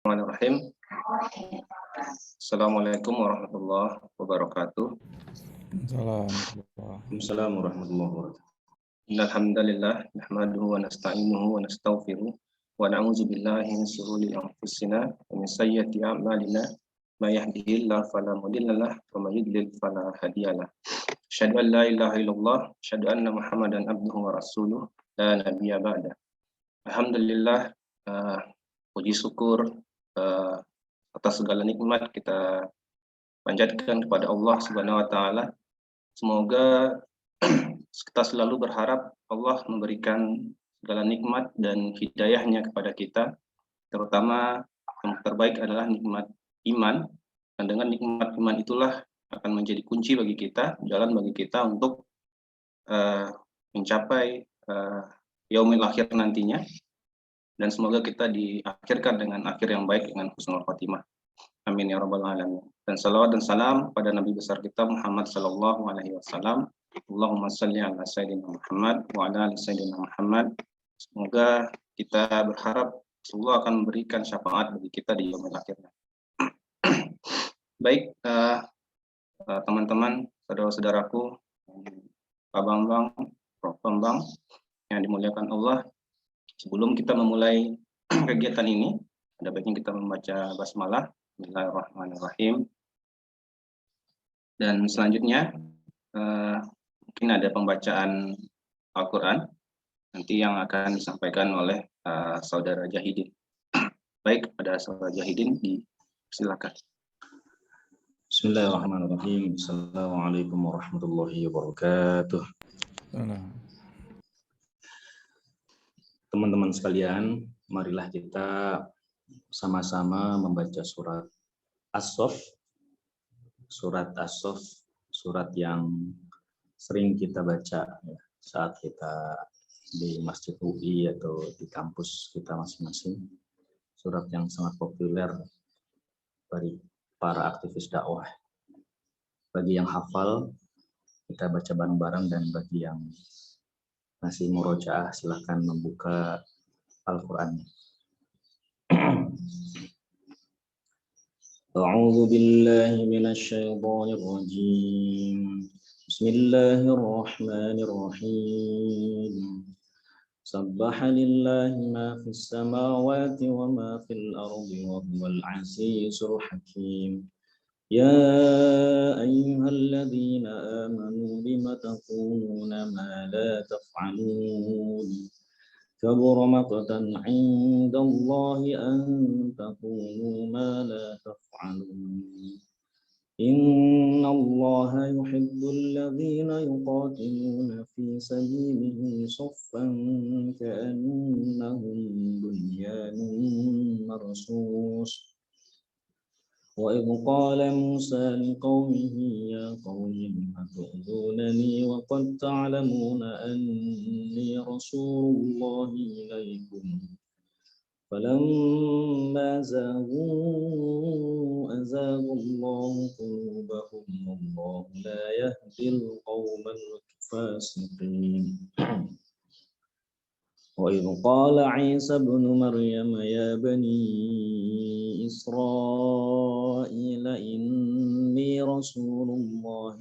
Bismillahirrahmanirrahim. Assalamualaikum warahmatullahi wabarakatuh. Assalamualaikum warahmatullahi wabarakatuh. Alhamdulillah, nahmaduhu wa nasta'inuhu wa nastaghfiruh wa na'udzu billahi min shururi anfusina wa min sayyiati a'malina. May yahdihillahu fala mudhillalah wa may yudlil fala hadiyalah. Asyhadu an la ilaha illallah, asyhadu anna Muhammadan abduhu wa rasuluh, la nabiyya ba'da. Alhamdulillah, puji syukur atas segala nikmat kita panjatkan kepada Allah Subhanahu wa taala. Semoga kita selalu berharap Allah memberikan segala nikmat dan hidayahnya kepada kita, terutama yang terbaik adalah nikmat iman, dan dengan nikmat iman itulah akan menjadi kunci bagi kita, jalan bagi kita untuk mencapai yaumil akhir nantinya, dan semoga kita diakhirkan dengan akhir yang baik dengan husnul khotimah. Amin ya rabbal alamin. Dan salawat dan salam pada Nabi besar kita Muhammad sallallahu alaihi wasallam. Allahumma shalli ala sayyidina Muhammad wa ala ali sayyidina Muhammad. Semoga kita berharap Allah akan memberikan syafaat bagi kita di yaumil akhir. Baik, teman-teman, saudara-saudaraku, Pak Bambang, Prof. Bambang yang dimuliakan Allah. Sebelum kita memulai kegiatan ini, ada baiknya kita membaca basmalah. Bismillahirrahmanirrahim. Dan selanjutnya mungkin ada pembacaan Al-Quran nanti yang akan disampaikan oleh saudara Jahidin. Baik, pada saudara Jahidin, silakan. Bismillahirrahmanirrahim. Assalamualaikum warahmatullahi wabarakatuh. Teman-teman sekalian, marilah kita sama-sama membaca surat As-Saff. Surat As-Saff, surat yang sering kita baca ya, saat kita di Masjid UI atau di kampus kita masing-masing. Surat yang sangat populer bagi para aktivis dakwah. Bagi yang hafal, kita baca bareng-bareng, dan bagi yang masih murojaah, silahkan membuka Al-Quran. A'udzu billahi minasy syaithanir rajim. Bismillahirrahmanirrahim. Sabbaha lillahi ma fis samawati wa ma fil ardi wa huwal azizul hakim. Ya ayyuhalladzina amanu lima taquluna ma la taf'alun. Kabura maqtan 'indallahi an taqulu ma la taf'alun. Innallaha yuhibbul ladzina yuqatiluna fi sabilihi saffan ka'annahum bunyanun marsus. وإذ قال موسى لقومه يا قوم لم تؤذونني وقد تعلمون أني رسول الله إليكم فلما زاغوا أزاغ الله قلوبهم والله لا يهدي القوم الفاسقين. وإذ قال عيسى ابن مريم يا بني إسرائيل إني رسول الله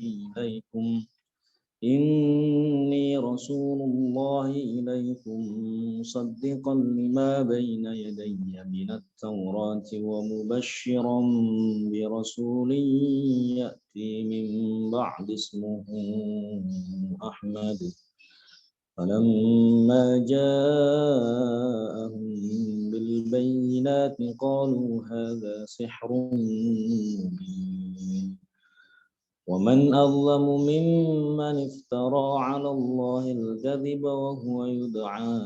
إليكم مصدقا لما بين يدي من التوراة ومبشرا برسول يأتي من بعد اسمه أحمد. فلما جاءهم بالبينات قالوا هذا سحر مبين. ومن أظلم ممن افترى على الله الكذب وهو يدعى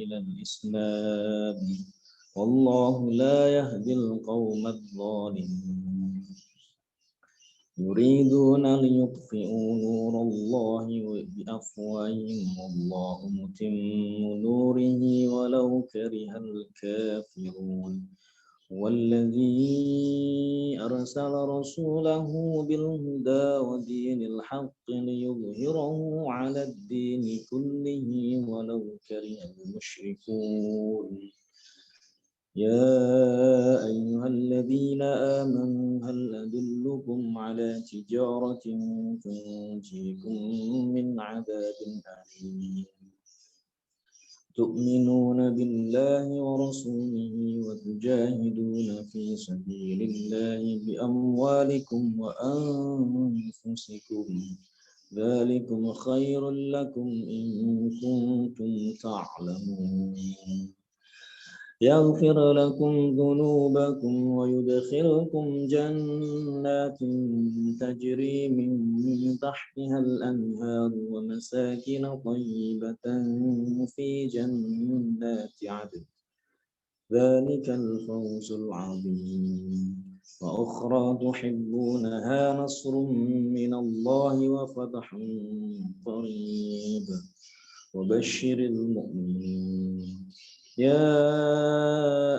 إلى الإسلام والله لا يهدي القوم الظالمين. يريدون ليطفئوا نور الله بأفواههم والله متم نوره ولو كره الكافرون. والذي أرسل رسوله بالهدى ودين الحق ليظهره على الدين كله ولو كره المشركون. يا أيها الذين آمنوا هل أدلكم على تجارة تنجيكم من عذاب أليم تؤمنون بالله ورسوله وتجاهدون في سبيل الله بأموالكم وأنفسكم ذلكم خير لكم إن كنتم تعلمون يغفر لكم ذنوبكم ويدخلكم جنات تجري من تحتها الأنهار ومساكن طيبة في جنات عدن ذلك الفوز العظيم وأخرى تحبونها نصر من الله وفتح قريب وبشر المؤمنين يا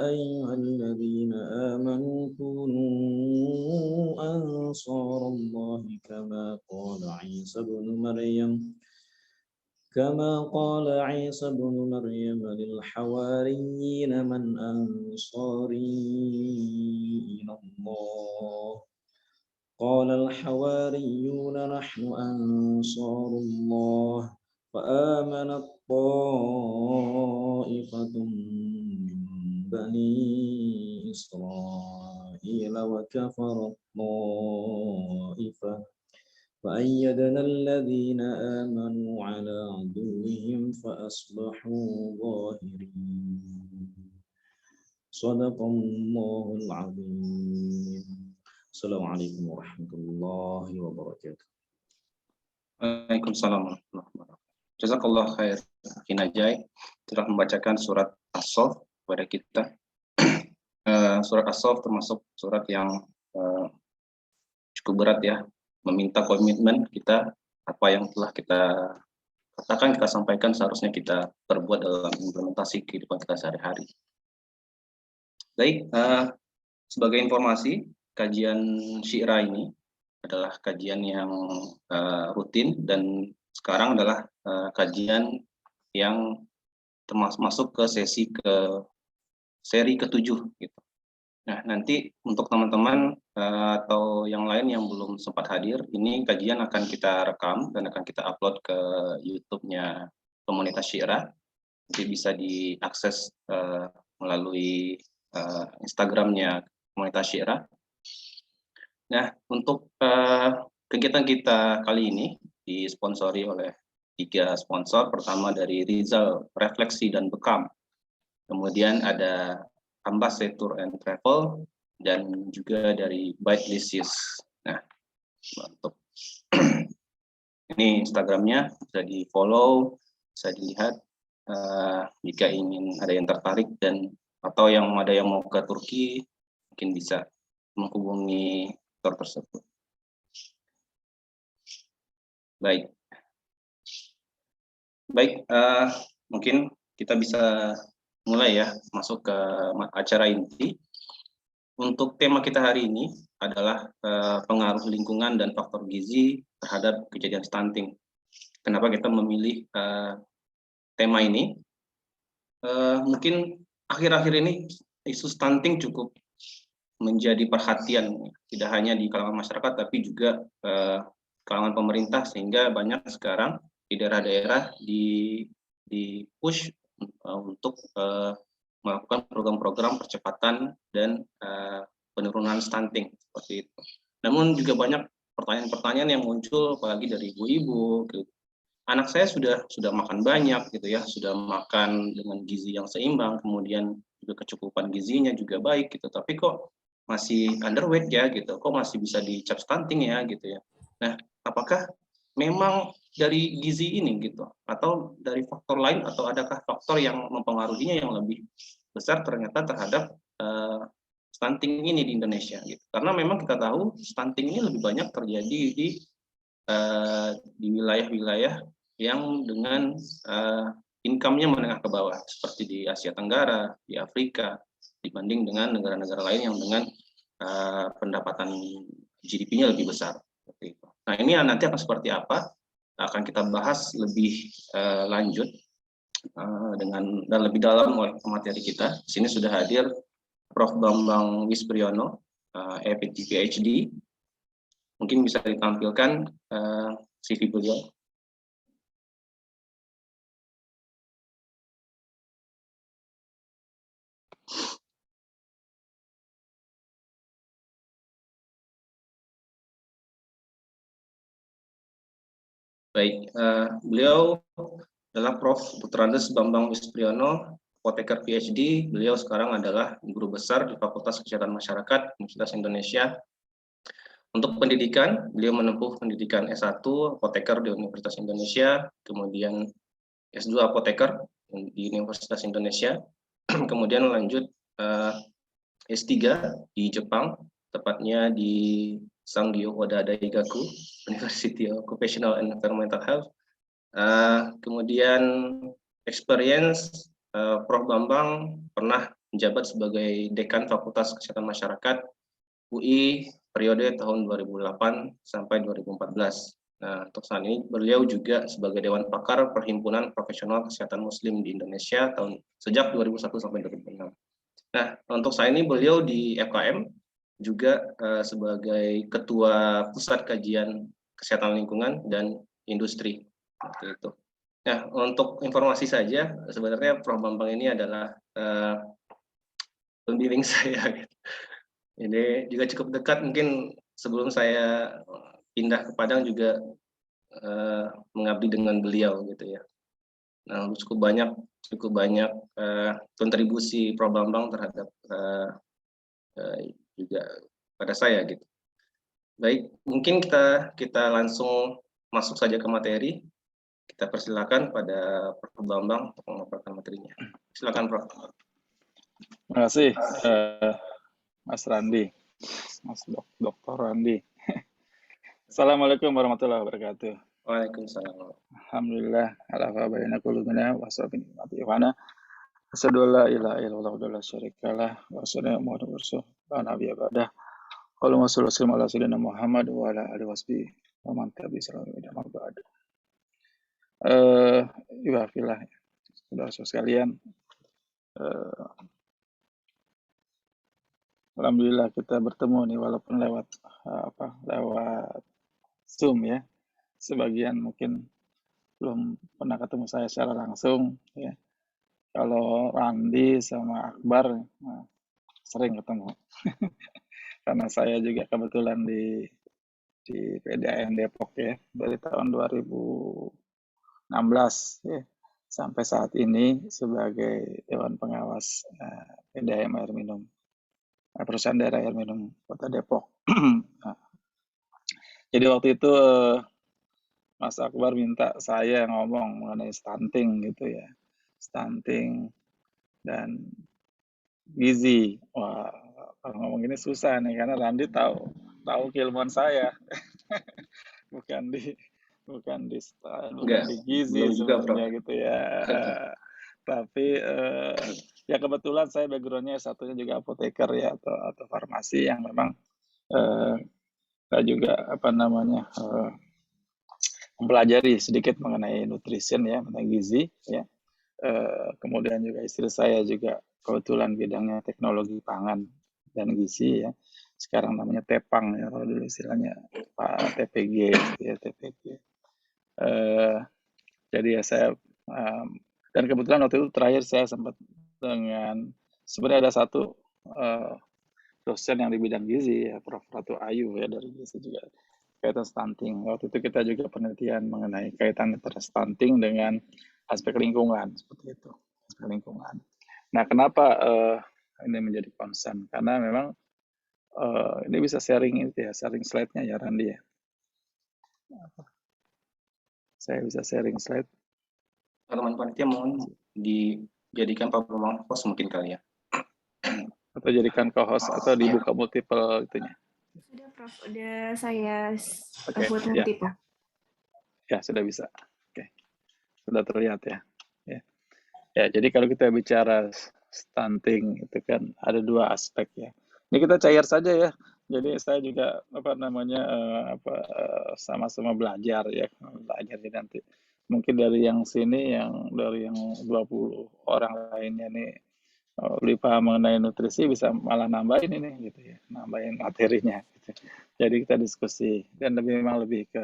أيها الذين آمنوا كونوا أنصار الله كما قال عيسى بن مريم للحواريين من أنصاري إلى الله قال الحواريون نحن أنصار الله فآمنت طائفة من بني إسرائيل وكفرت طائفة فأيدنا الذين آمنوا على عدوهم فأصبحوا ظاهرين صدق الله العظيم. Assalamualaikum warahmatullahi wabarakatuh. Waalaikumsalam warahmatullahi wabarakatuh. Jazakallah khair, Akhi Najai telah membacakan surat As-Saff kepada kita. Surat As-Saff termasuk surat yang cukup berat ya, meminta komitmen kita, apa yang telah kita katakan, kita sampaikan, seharusnya kita perbuat dalam implementasi kehidupan kita sehari-hari. Baik, sebagai informasi, kajian Syi'rah ini adalah kajian yang rutin, dan sekarang adalah kajian yang masuk ke seri ke-7 gitu. Nah, nanti untuk teman-teman atau yang lain yang belum sempat hadir, ini kajian akan kita rekam dan akan kita upload ke YouTube-nya komunitas Syi'rah. Nanti bisa diakses melalui Instagram-nya komunitas Syi'rah. Nah, untuk kegiatan kita kali ini disponsori oleh 3 sponsor. Pertama dari Rizal Refleksi dan Bekam. Kemudian ada Ambassador Tour and Travel, dan juga dari Bytelicious. Nah, mantap. Ini Instagramnya, bisa di follow, bisa dilihat jika ingin ada yang tertarik dan atau ada yang mau ke Turki, mungkin bisa menghubungi tour tersebut. Baik, mungkin kita bisa mulai ya, masuk ke acara inti. Untuk tema kita hari ini adalah pengaruh lingkungan dan faktor gizi terhadap kejadian stunting. Kenapa kita memilih tema ini? Mungkin akhir-akhir ini isu stunting cukup menjadi perhatian, tidak hanya di kalangan masyarakat, tapi juga kalangan pemerintah, sehingga banyak sekarang di daerah-daerah di push untuk melakukan program-program percepatan dan penurunan stunting seperti itu. Namun juga banyak pertanyaan-pertanyaan yang muncul, apalagi dari ibu-ibu, anak saya sudah makan banyak gitu ya, sudah makan dengan gizi yang seimbang, kemudian juga kecukupan gizinya juga baik gitu, tapi kok masih underweight ya gitu, kok masih bisa dicap stunting ya gitu ya. Nah, apakah memang dari gizi ini gitu, atau dari faktor lain, atau adakah faktor yang mempengaruhinya yang lebih besar ternyata terhadap stunting ini di Indonesia gitu? Karena memang kita tahu stunting ini lebih banyak terjadi di wilayah-wilayah yang dengan income-nya menengah ke bawah, seperti di Asia Tenggara, di Afrika, dibanding dengan negara-negara lain yang dengan pendapatan GDP-nya lebih besar. Nah, ini nanti akan seperti apa? Akan kita bahas lebih lanjut dan lebih dalam oleh materi kita. Di sini sudah hadir Prof. Bambang Wispriyono, EPT PhD. Mungkin bisa ditampilkan CV beliau. Baik, beliau adalah Prof. Dr. Andes Bambang Wispriyono, apoteker PhD. Beliau sekarang adalah guru besar di Fakultas Kesehatan Masyarakat Universitas Indonesia. Untuk pendidikan, beliau menempuh pendidikan S1 apoteker di Universitas Indonesia, kemudian S2 apoteker di Universitas Indonesia, kemudian lanjut S3 di Jepang, tepatnya di Sangyo Oda Daigaku, University of Occupational and Environmental Health. Kemudian experience Prof. Bambang pernah menjabat sebagai Dekan Fakultas Kesehatan Masyarakat UI periode tahun 2008 sampai 2014. Nah, untuk saat ini beliau juga sebagai Dewan Pakar Perhimpunan Profesional Kesehatan Muslim di Indonesia sejak 2001 sampai 2006. Nah, untuk saat ini beliau di FKM juga sebagai Ketua Pusat Kajian Kesehatan Lingkungan dan Industri. Seperti itu. Nah, untuk informasi saja, sebenarnya Prof. Bambang ini adalah pembimbing saya. Ini juga cukup dekat, mungkin sebelum saya pindah ke Padang juga mengabdi dengan beliau gitu ya. Nah, cukup banyak kontribusi Prof. Bambang terhadap juga pada saya gitu. Baik, mungkin kita langsung masuk saja ke materi. Kita persilakan pada Prof. Bambang untuk memaparkan materinya. Silakan, Prof. Terima kasih, Mas Randi, Mas Dr. Randi. Assalamualaikum warahmatullahi wabarakatuh. Waalaikumsalam. Alhamdulillah, ala baina qulubina wa sabbin matiwana. Asyhadu an la ilaha illallah wa la syarikalah wa asyhadu anna Muhammadar rasulullah nabiyya ba'dah. Allahumma shalli wa sallim ala sayyidina Muhammad wa ala alihi wasbihi wa man tabi'ahum bi ihsan ila yaumil ba'd. Ibadillah, saudara-saudara sekalian, alhamdulillah kita bertemu nih walaupun lewat Zoom ya. Sebagian mungkin belum pernah ketemu saya secara langsung ya. Kalau Randi sama Akbar sering ketemu. Karena saya juga kebetulan di PDAM Depok ya dari tahun 2016 ya sampai saat ini sebagai Dewan Pengawas PDAM Air Minum, Perusahaan Daerah Air Minum Kota Depok. Jadi waktu itu Mas Akbar minta saya ngomong mengenai stunting gitu ya, stunting dan gizi. Wah, kalau ngomong ini susah nih karena Randi tahu keilmuan saya, bukan di gizi sebenarnya gitu ya. Tapi ya kebetulan saya backgroundnya satunya juga apoteker ya atau farmasi yang memang saya juga mempelajari sedikit mengenai nutrition ya, mengenai gizi ya. Kemudian juga istri saya juga kebetulan bidangnya teknologi pangan dan gizi ya. Sekarang namanya TEPANG ya, kalau dulu istilahnya Pak TPG ya, TPG. Jadi ya saya dan kebetulan waktu itu terakhir saya sempat dengan sebenarnya ada satu dosen yang di bidang gizi ya, Prof. Ratu Ayu ya dari gizi juga kaitan stunting. Waktu itu kita juga penelitian mengenai kaitan antara stunting dengan aspek lingkungan seperti itu, aspek lingkungan. Nah, kenapa ini menjadi concern? Karena memang ini bisa sharing slide-nya ya Randi ya. Saya bisa sharing slide. Teman panitia mohon dijadikan Pak Bambang host mungkin kali ya. Atau jadikan co-host atau dibuka multiple itunya. Sudah Prof, udah saya buat ya. multiple. Ya, sudah bisa. Oke. Sudah terlihat ya. Ya, jadi kalau kita bicara stunting itu kan ada dua aspek ya. Ini kita cair saja ya. Jadi saya juga sama-sama belajar ya, belajar nanti mungkin dari yang sini, dari yang 20 orang lainnya nih lebih paham mengenai nutrisi, bisa malah nambahin ini gitu ya, nambahin materinya gitu. Jadi kita diskusi dan memang lebih ke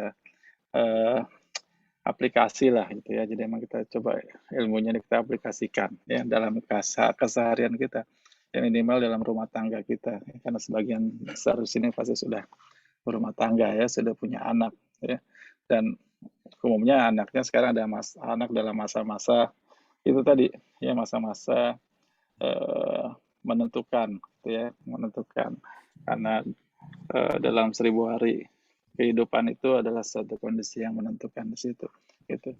aplikasi lah gitu ya. Jadi emang kita coba ilmunya ini kita aplikasikan ya dalam keseharian kita, ya minimal dalam rumah tangga kita, ya, karena sebagian besar di sini pasti sudah berumah tangga ya, sudah punya anak ya, dan umumnya anaknya sekarang ada anak dalam masa-masa itu tadi ya, masa-masa menentukan gitu ya, menentukan karena dalam 1000 hari kehidupan itu adalah suatu kondisi yang menentukan di situ gitu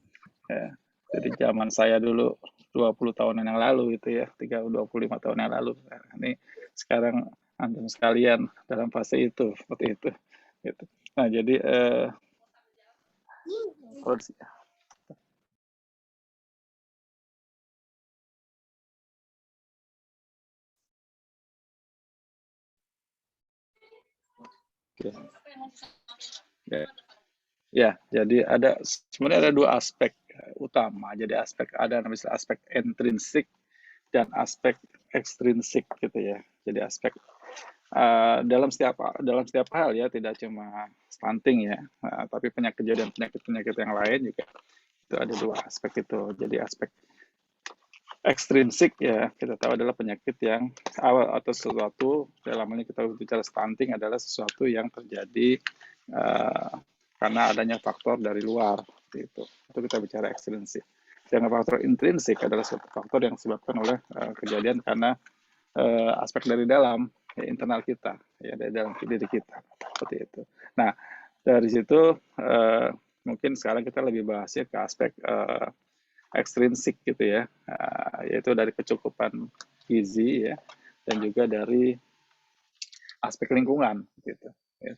ya. Jadi zaman saya dulu 20 tahunan yang lalu gitu ya, 25 tahun yang lalu, ini sekarang antum sekalian dalam fase itu seperti itu gitu. Nah jadi ya, jadi sebenarnya ada 2 aspek utama. Jadi ada namanya aspek intrinsik dan aspek ekstrinsik gitu ya. Jadi aspek dalam setiap hal ya, tidak cuma stunting ya, tapi penyakit yang lain juga itu ada 2 aspek itu. Jadi aspek ekstrinsik ya, kita tahu adalah penyakit yang awal atau sesuatu, dalam ini kita bicara stunting adalah sesuatu yang terjadi karena adanya faktor dari luar gitu. Itu kita bicara ekstrinsik. Dan faktor intrinsik adalah suatu faktor yang disebabkan oleh kejadian karena aspek dari dalam ya, internal kita ya, dari dalam diri kita seperti itu. Nah dari situ mungkin sekarang kita lebih bahas ya ke aspek ekstrinsik gitu ya, yaitu dari kecukupan gizi ya, dan juga dari aspek lingkungan gitu ya.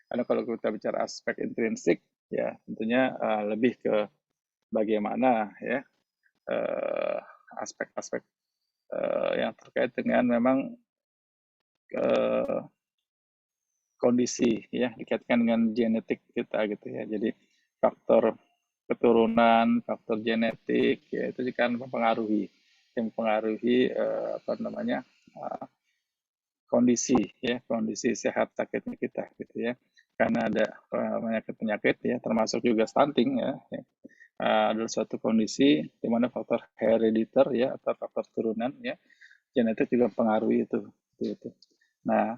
Karena kalau kita bicara aspek intrinsik ya, tentunya lebih ke bagaimana ya aspek-aspek yang terkait dengan memang kondisi ya, dikaitkan dengan genetik kita gitu ya. Jadi faktor keturunan, faktor genetik ya, itu kan mempengaruhi kondisi ya, kondisi sehat sakitnya kita gitu ya. Karena ada penyakit ya, termasuk juga stunting ya, adalah suatu kondisi di mana faktor herediter ya, atau faktor turunan ya, genetik juga mempengaruhi itu. Nah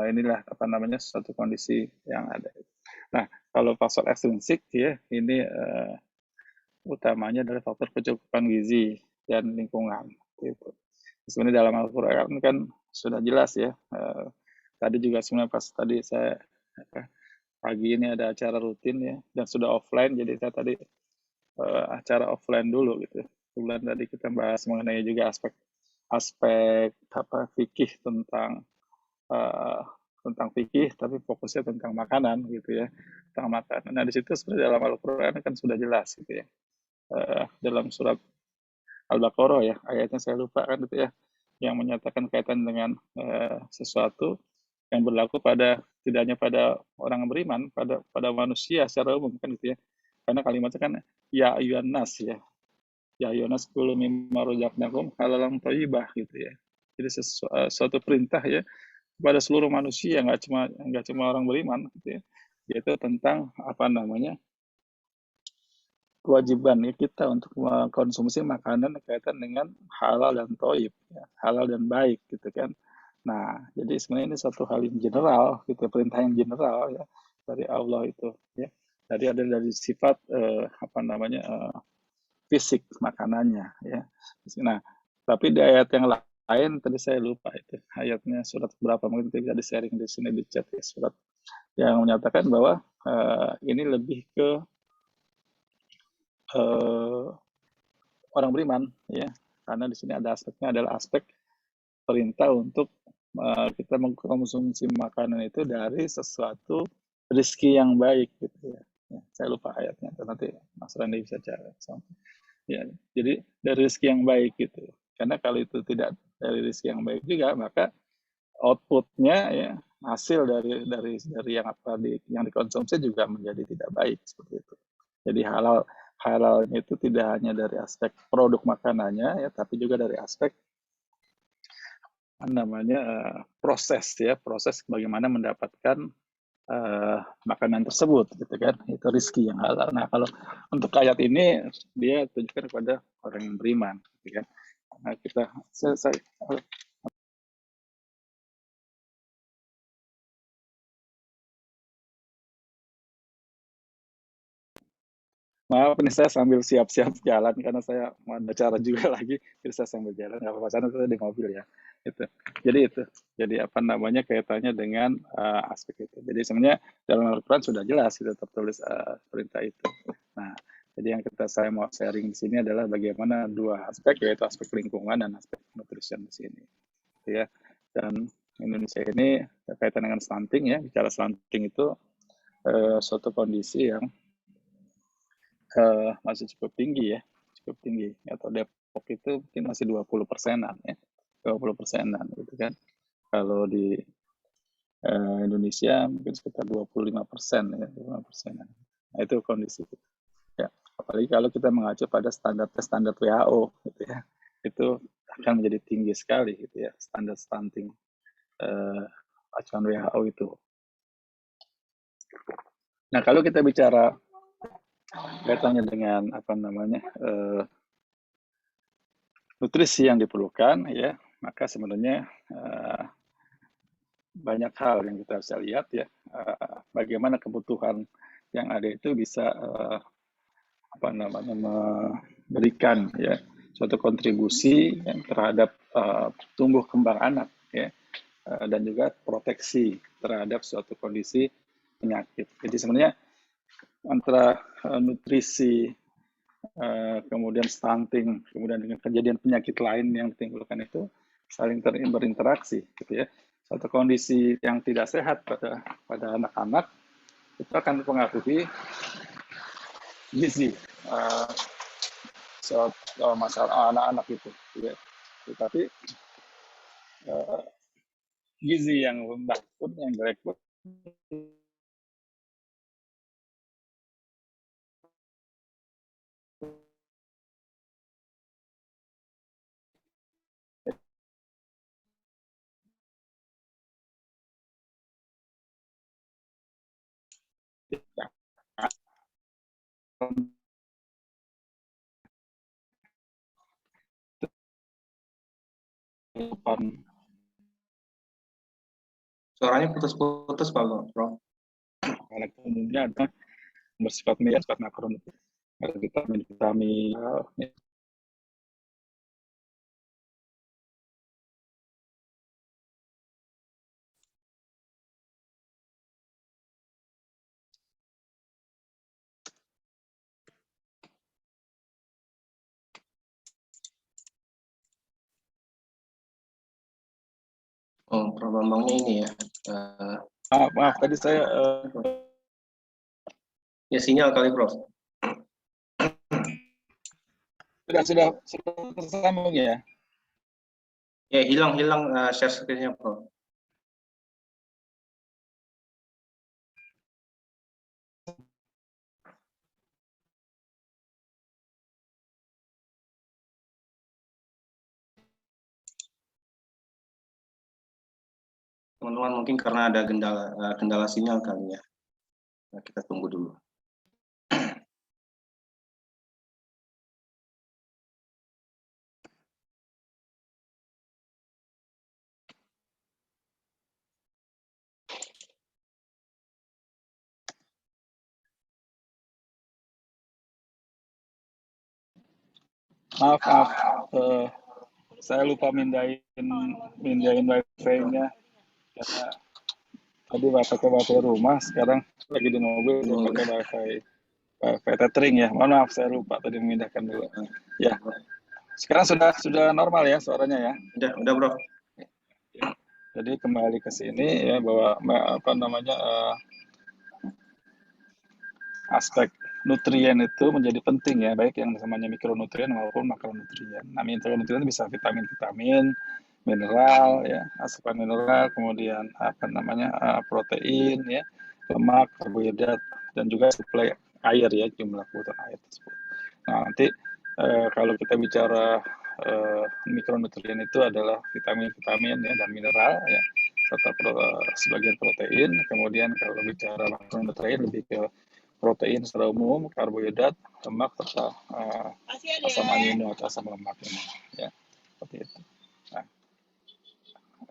inilah suatu kondisi yang ada. Nah kalau faktor ekstrinsik ya, ini utamanya adalah faktor kecukupan gizi dan lingkungan gitu. Sebenarnya dalam Al-Quran kan sudah jelas ya. Tadi juga sebenarnya pas tadi saya pagi ini ada acara rutin ya, dan sudah offline, jadi saya tadi acara offline dulu gitu. Kemudian tadi kita bahas mengenai juga aspek fikih tentang fikih, tapi fokusnya tentang makanan gitu ya, tentang makanan. Nah di situ sebenarnya dalam Al-Quran kan sudah jelas gitu ya, dalam surat Al-Baqarah ya, ayatnya saya lupa kan itu ya, yang menyatakan kaitan dengan sesuatu yang berlaku tidak hanya pada orang beriman, pada manusia secara umum kan gitu ya. Karena kalimatnya kan ya ayyuhan nas ya Yonas kulu mimma razaqnakum halalan thayyibah gitu ya. Jadi suatu perintah ya kepada seluruh manusia, nggak cuma orang beriman gitu ya, yaitu tentang kewajiban ya kita untuk mengkonsumsi makanan kaitan dengan halal dan thayyib ya, halal dan baik gitu kan. Nah jadi sebenarnya ini suatu hal yang general gitu, perintah yang general ya dari Allah itu ya. Jadi ada dari sifat fisik makanannya ya. Nah tapi di ayat yang lain tadi saya lupa itu ayatnya surat berapa, mungkin bisa di sharing di sini di chat ya, surat yang menyatakan bahwa ini lebih ke orang beriman ya, karena di sini ada aspeknya adalah aspek perintah untuk kita mengkonsumsi makanan itu dari sesuatu rezeki yang baik gitu ya. Saya lupa ayatnya, nanti Mas Randi bisa cari. Ya, jadi dari rezeki yang baik gitu. Karena kalau itu tidak dari rezeki yang baik juga, maka outputnya ya, hasil dari yang dikonsumsi juga menjadi tidak baik seperti itu. Jadi halal itu tidak hanya dari aspek produk makanannya ya, tapi juga dari aspek proses ya, proses bagaimana mendapatkan makanan tersebut gitu kan, itu rezeki yang halal. Nah kalau untuk ayat ini dia tunjukkan kepada orang yang beriman gitu kan. Nah, maaf ini saya sambil siap-siap jalan karena saya mau ada acara juga lagi, jadi saya sambil jalan, nggak apa-apa, sana saya di mobil ya. Itu. Jadi apa namanya kaitannya dengan aspek itu. Jadi sebenarnya dalam Al-Quran sudah jelas itu tertulis perintah itu. Nah, jadi yang saya mau sharing di sini adalah bagaimana dua aspek, yaitu aspek lingkungan dan aspek nutrition di sini. Ya. Dan Indonesia ini kaitan dengan stunting ya, bicara stunting itu suatu kondisi yang masih cukup tinggi ya, cukup tinggi. Atau Depok itu mungkin masih 20%-an ya, 20%-an gitu kan. Kalau di Indonesia mungkin sekitar 25% ya, 25%-an. Nah, itu kondisi ya. Apalagi kalau kita mengacu pada standar WHO gitu ya, itu akan menjadi tinggi sekali gitu ya, standar stunting acuan WHO itu. Nah, kalau kita bicara kaitannya dengan nutrisi yang diperlukan ya, maka sebenarnya banyak hal yang kita bisa lihat ya, bagaimana kebutuhan yang ada itu bisa memberikan ya suatu kontribusi yang terhadap tumbuh kembang anak ya, dan juga proteksi terhadap suatu kondisi penyakit. Jadi sebenarnya antara nutrisi, kemudian stunting, kemudian dengan kejadian penyakit lain yang ditimbulkan itu saling berinteraksi, gitu ya. Suatu kondisi yang tidak sehat pada anak-anak itu akan mempengaruhi gizi masalah anak-anak itu, gitu ya. Tetapi gizi yang rendah pun, yang jelek pun Suaranya putus-putus Pak Bro. karena umumnya ada bersifat makro, ada vitamin ya. Oh, Prof. Bambangnya ini ya. Maaf tadi saya ya sinyal kali Prof. sudah tersambung ya. Ya hilang share screen-nya Prof. Teman-teman mungkin karena ada kendala sinyal kali ya. Nah, kita tunggu dulu. Maaf, saya lupa mindahin wifi-nya karena tadi wifi rumah, sekarang lagi di mobil pakai wifi tethering ya. Mohon maaf, saya lupa tadi memindahkan dulu. Ya, sekarang sudah normal ya suaranya ya. Udah Bro. Jadi kembali ke sini ya, bahwa aspek nutrien itu menjadi penting ya, baik yang namanya mikronutrien maupun makronutrien. Nah, mikronutrien bisa vitamin, mineral ya, asupan mineral, kemudian protein ya, lemak, karbohidrat, dan juga suplai air ya, jumlah kebutuhan air tersebut. Nah, nanti kalau kita bicara mikronutrien itu adalah vitamin-vitamin ya, dan mineral ya, serta sebagian protein. Kemudian kalau bicara makronutrien lebih ke protein secara umum, karbohidrat, lemak, serta asam amino atau asam lemak ini ya, seperti itu. Nah,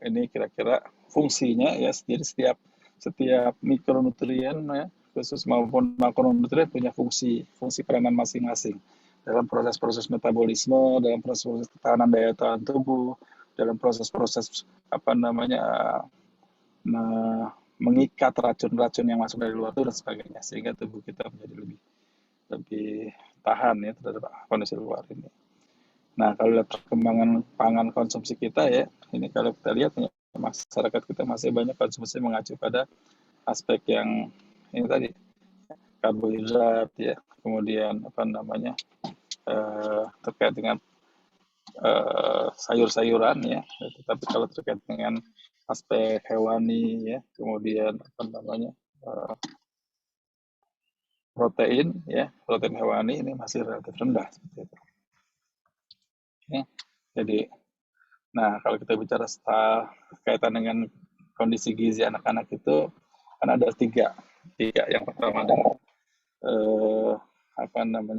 ini kira-kira fungsinya ya, jadi setiap mikronutrien ya, khusus maupun makronutrien punya fungsi peranan masing-masing dalam proses-proses metabolisme, dalam proses ketahanan daya tahan tubuh, dalam proses-proses mengikat racun-racun yang masuk dari luar itu dan sebagainya, sehingga tubuh kita menjadi lebih tahan ya terhadap kondisi luar ini. Nah, kalau lihat perkembangan pangan konsumsi kita ya, ini kalau kita lihat ya, masyarakat kita masih banyak konsumsi mengacu pada aspek yang ini tadi, karbohidrat ya, kemudian terkait dengan sayur-sayuran ya, tetapi kalau terkait dengan aspek hewani ya, kemudian protein ya, protein hewani ini masih relatif rendah seperti itu. Ya, jadi, nah kalau kita bicara kaitan dengan kondisi gizi anak-anak itu kan ada tiga. Yang pertama adalah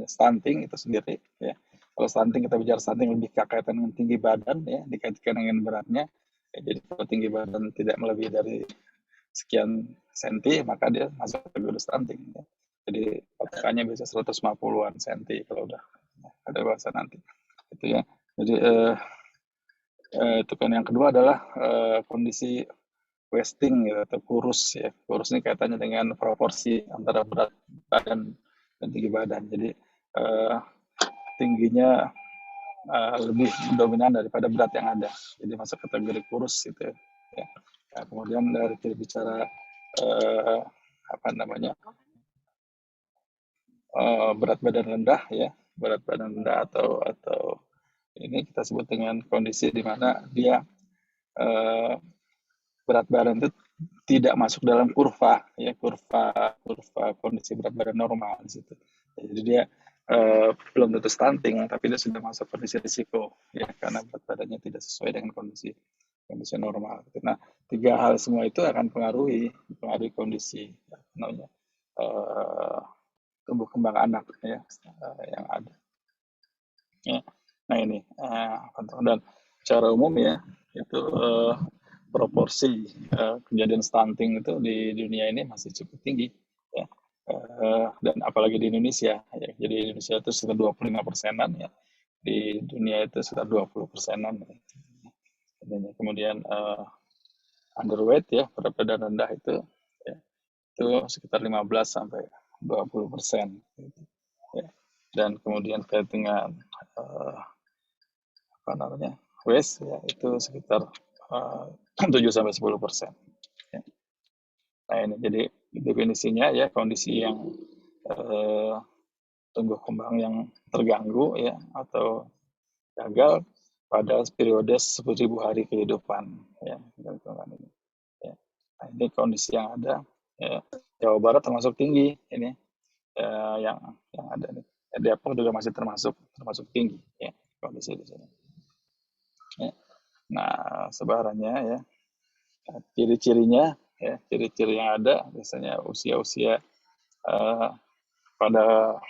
stunting itu sendiri ya. Kalau stunting, kita bicara stunting lebih kaitan dengan tinggi badan ya, dikaitkan dengan beratnya ya, jadi kalau tinggi badan tidak melebihi dari sekian senti maka dia masuk kategori stunting ya. Jadi patokannya biasa 150-an senti kalau udah ada bahasa nanti itu ya. Jadi itu kan. Yang kedua adalah kondisi wasting gitu, atau kurus ya. Kurus ini kaitannya dengan proporsi antara berat badan dan tinggi badan. Jadi tingginya lebih dominan daripada berat yang ada. Jadi masuk kategori kurus gitu ya. Nah, kemudian dari kita bicara berat badan rendah ya. Berat badan rendah atau ini kita sebut dengan kondisi di mana dia berat badan itu tidak masuk dalam kurva kondisi berat badan normal di situ. Jadi dia belum tentu stunting, tapi dia sudah masuk kondisi risiko ya, karena berat badannya tidak sesuai dengan kondisi normal. Nah, tiga hal semua itu akan pengaruhi kondisi tumbuh kembang anak ya, yang ada. Ya. Nah ini dan secara umum ya itu proporsi kejadian stunting itu di dunia ini masih cukup tinggi ya. Dan apalagi di Indonesia ya. Jadi di Indonesia itu sekitar 25%-an ya. Di dunia itu sekitar 20%-an ya. Kemudian underweight ya, berat badan rendah itu ya, itu sekitar 15-20% gitu, ya. Dan kemudian terkait dengan waste ya, itu sekitar 7-10%. Ya. Nah ini jadi definisinya ya, kondisi yang tumbuh kembang yang terganggu ya atau gagal pada periode 1000 hari kehidupan ya. Ya. Nah, ini kondisi yang ada ya. Jawa Barat termasuk tinggi ini yang ada nih. Depok juga masih termasuk tinggi ya kondisi di sini. Ya. Nah, sebarannya ya, ciri-cirinya ya, ciri-ciri yang ada biasanya usia-usia pada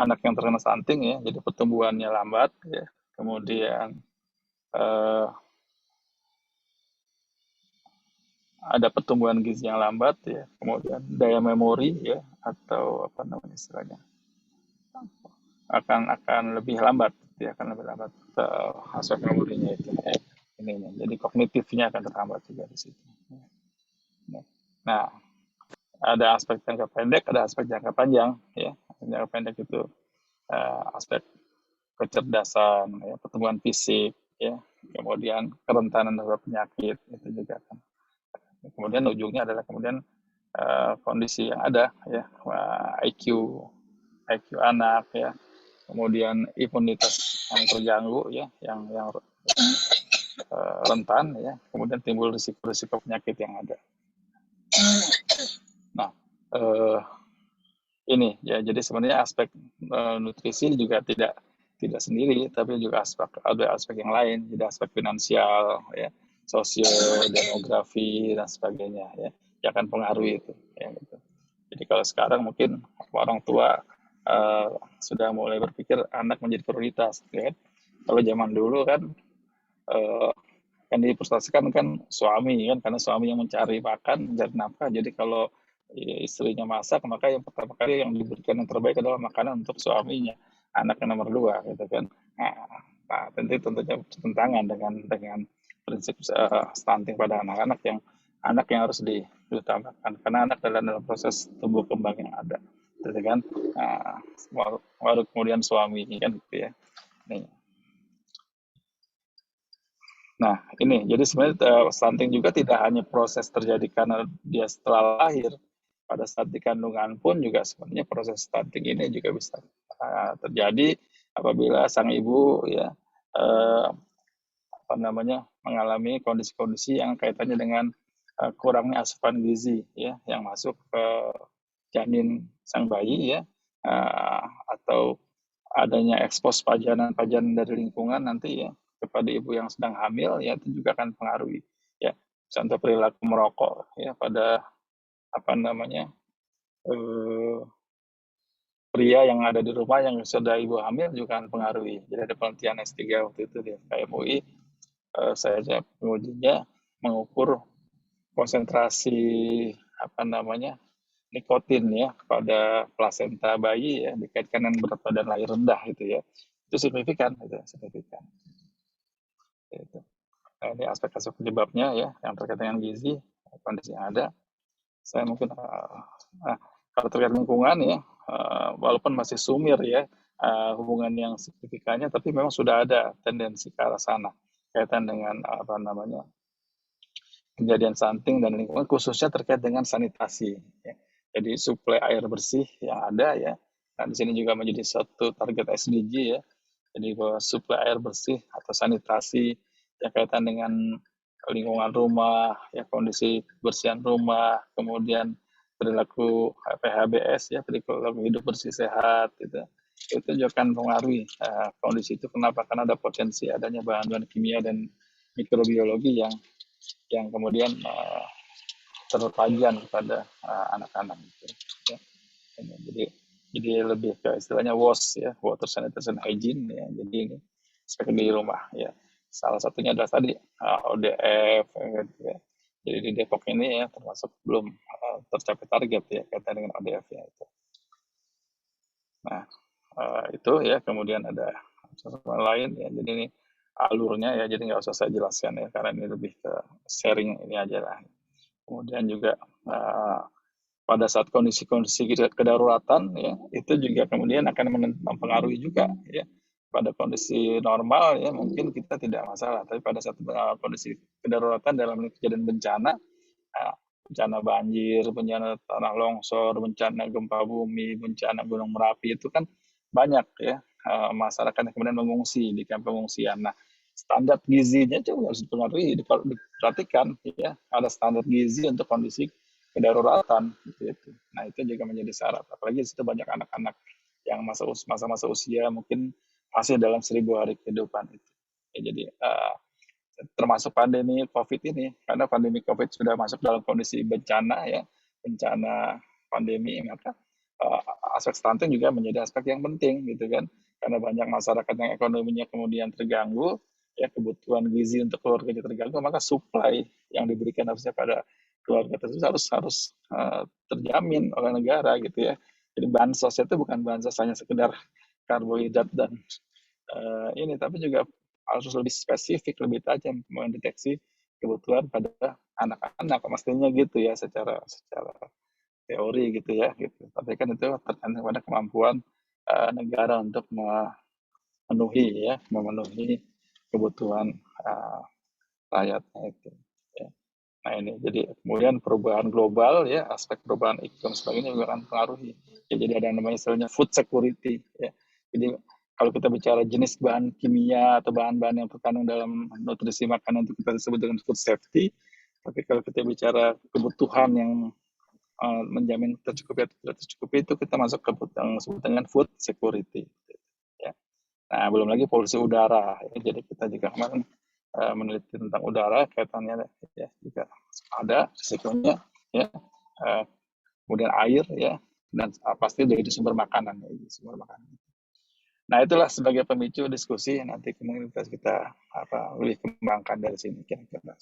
anak yang terkena stunting ya, jadi pertumbuhannya lambat ya, kemudian ada pertumbuhan gizi yang lambat ya, kemudian daya memori ya, atau istilahnya akan lebih lambat ya, aspek memorinya itu ya. Jadi kognitifnya akan terhambat juga di situ. Nah, ada aspek jangka pendek, ada aspek jangka panjang ya. Jangka pendek itu aspek kecerdasan ya, pertumbuhan fisik ya, kemudian kerentanan terhadap penyakit itu juga kan. Kemudian ujungnya adalah kemudian kondisi yang ada ya, IQ anak ya, kemudian imunitas yang terganggu ya, yang rentan ya, kemudian timbul risiko penyakit yang ada. Nah, ini ya, jadi sebenarnya aspek nutrisi juga tidak sendiri, tapi juga ada aspek yang lain, jadi aspek finansial, ya, sosio, demografi dan sebagainya, ya, yang akan pengaruhi itu, ya, gitu. Jadi kalau sekarang mungkin orang tua sudah mulai berpikir anak menjadi prioritas, ya. Kalau zaman dulu kan kan diprestasikan kan suami kan, karena suami yang mencari makan, mencari nafkah. Jadi kalau istrinya masak, maka yang pertama kali yang diberikan yang terbaik adalah makanan untuk suaminya, anak yang nomor dua, gitu kan. Nah, tentunya bertentangan dengan prinsip stunting pada anak yang harus diutamakan, karena anak dalam proses tumbuh kembang yang ada, gitu kan. Baru kemudian suami kan, gitu ya. Nih. Nah, ini jadi sebenarnya stunting juga tidak hanya proses terjadi karena dia setelah lahir, pada saat di kandungan pun juga sebenarnya proses stunting ini juga bisa terjadi apabila sang ibu ya mengalami kondisi-kondisi yang kaitannya dengan kurangnya asupan gizi ya yang masuk ke janin sang bayi ya, atau adanya ekspos pajanan dari lingkungan nanti ya kepada ibu yang sedang hamil ya, itu juga akan pengaruhi ya, contoh perilaku merokok ya pada pria yang ada di rumah yang sudah ibu hamil juga akan pengaruhi. Jadi ada penelitian S3 waktu itu di FKM UI, saya pengujinya mengukur konsentrasi nikotin ya pada plasenta bayi ya dikaitkan dengan berat badan lahir rendah itu ya, itu signifikan. Gitu. Nah, ini aspek-aspek penyebabnya ya yang terkait dengan gizi, kondisi yang ada. Saya mungkin kalau terkait lingkungan ya, walaupun masih sumir ya hubungan yang signifikannya, tapi memang sudah ada tendensi ke arah sana kaitan dengan kejadian stunting dan lingkungan, khususnya terkait dengan sanitasi. Ya. Jadi suplai air bersih yang ada ya. Nah, di sini juga menjadi satu target SDG ya. Jadi bahwa suplai air bersih atau sanitasi yang kaitan dengan lingkungan rumah, ya kondisi kebersihan rumah, kemudian perilaku PHBS ya, perilaku hidup bersih sehat gitu. Itu juga akan mempengaruhi kondisi itu. Kenapa? Karena ada potensi adanya bahan-bahan kimia dan mikrobiologi yang kemudian terpajan kepada anak-anak gitu. Ya. Jadi lebih ke istilahnya WAS ya, water sanitation hygiene ya. Jadi ini aspek di rumah ya. Salah satunya adalah tadi ODF gitu ya. Jadi di Depok ini ya termasuk belum tercapai target ya kaitan dengan ODF ya itu. Nah, itu ya, kemudian ada lain ya. Jadi ini alurnya ya, jadi nggak usah saya jelaskan ya karena ini lebih ke sharing ini aja lah. Kemudian juga pada saat kondisi-kondisi kedaruratan ya, itu juga kemudian akan mempengaruhi juga ya. Pada kondisi normal ya mungkin kita tidak masalah, tapi pada saat kondisi kedaruratan dalam kejadian bencana, bencana banjir, bencana tanah longsor, bencana gempa bumi, bencana gunung Merapi, itu kan banyak ya masyarakat yang kemudian mengungsi di kamp pengungsian. Nah, standar gizinya juga harus diperhatikan ya, ada standar gizi untuk kondisi kedaruratan gitu. Nah, itu juga menjadi syarat. Apalagi di situ banyak anak-anak yang masa-masa usia mungkin masih dalam 1000 hari kehidupan itu. Ya, jadi termasuk pandemi COVID ini, karena pandemi COVID sudah masuk dalam kondisi bencana ya, bencana pandemi, maka aspek stunting juga menjadi aspek yang penting gitu kan, karena banyak masyarakat yang ekonominya kemudian terganggu, ya kebutuhan gizi untuk keluarganya terganggu, maka supply yang diberikan harusnya pada keluarga tersebut harus terjamin oleh negara gitu ya. Jadi bansos itu bukan bansos hanya sekedar karbohidrat dan ini, tapi juga harus lebih spesifik, lebih tajam mendeteksi kebutuhan pada anak-anak, mestinya gitu ya secara teori gitu ya gitu. Tapi kan itu tergantung pada kemampuan negara untuk memenuhi kebutuhan rakyatnya itu. Ya. Nah ini jadi kemudian perubahan global ya, aspek perubahan iklim sebagainya juga akan mempengaruhi. Ya, jadi ada namanya istilahnya food security ya. Jadi kalau kita bicara jenis bahan kimia atau bahan-bahan yang terkandung dalam nutrisi makanan itu kita sebut dengan food safety. Tapi kalau kita bicara kebutuhan yang menjamin tercukupi atau tidak tercukupi, itu kita masuk ke yang disebut dengan food security. Ya. Nah, belum lagi polusi udara. Ya. Jadi kita juga kemarin meneliti tentang udara, kaitannya ya, jika ada risikonya, ya, kemudian air, ya, dan pasti dari sumber makanan. Ya, sumber makanan. Nah, itulah sebagai pemicu diskusi, nanti kemudian kita lebih kembangkan dari sini kira-kira.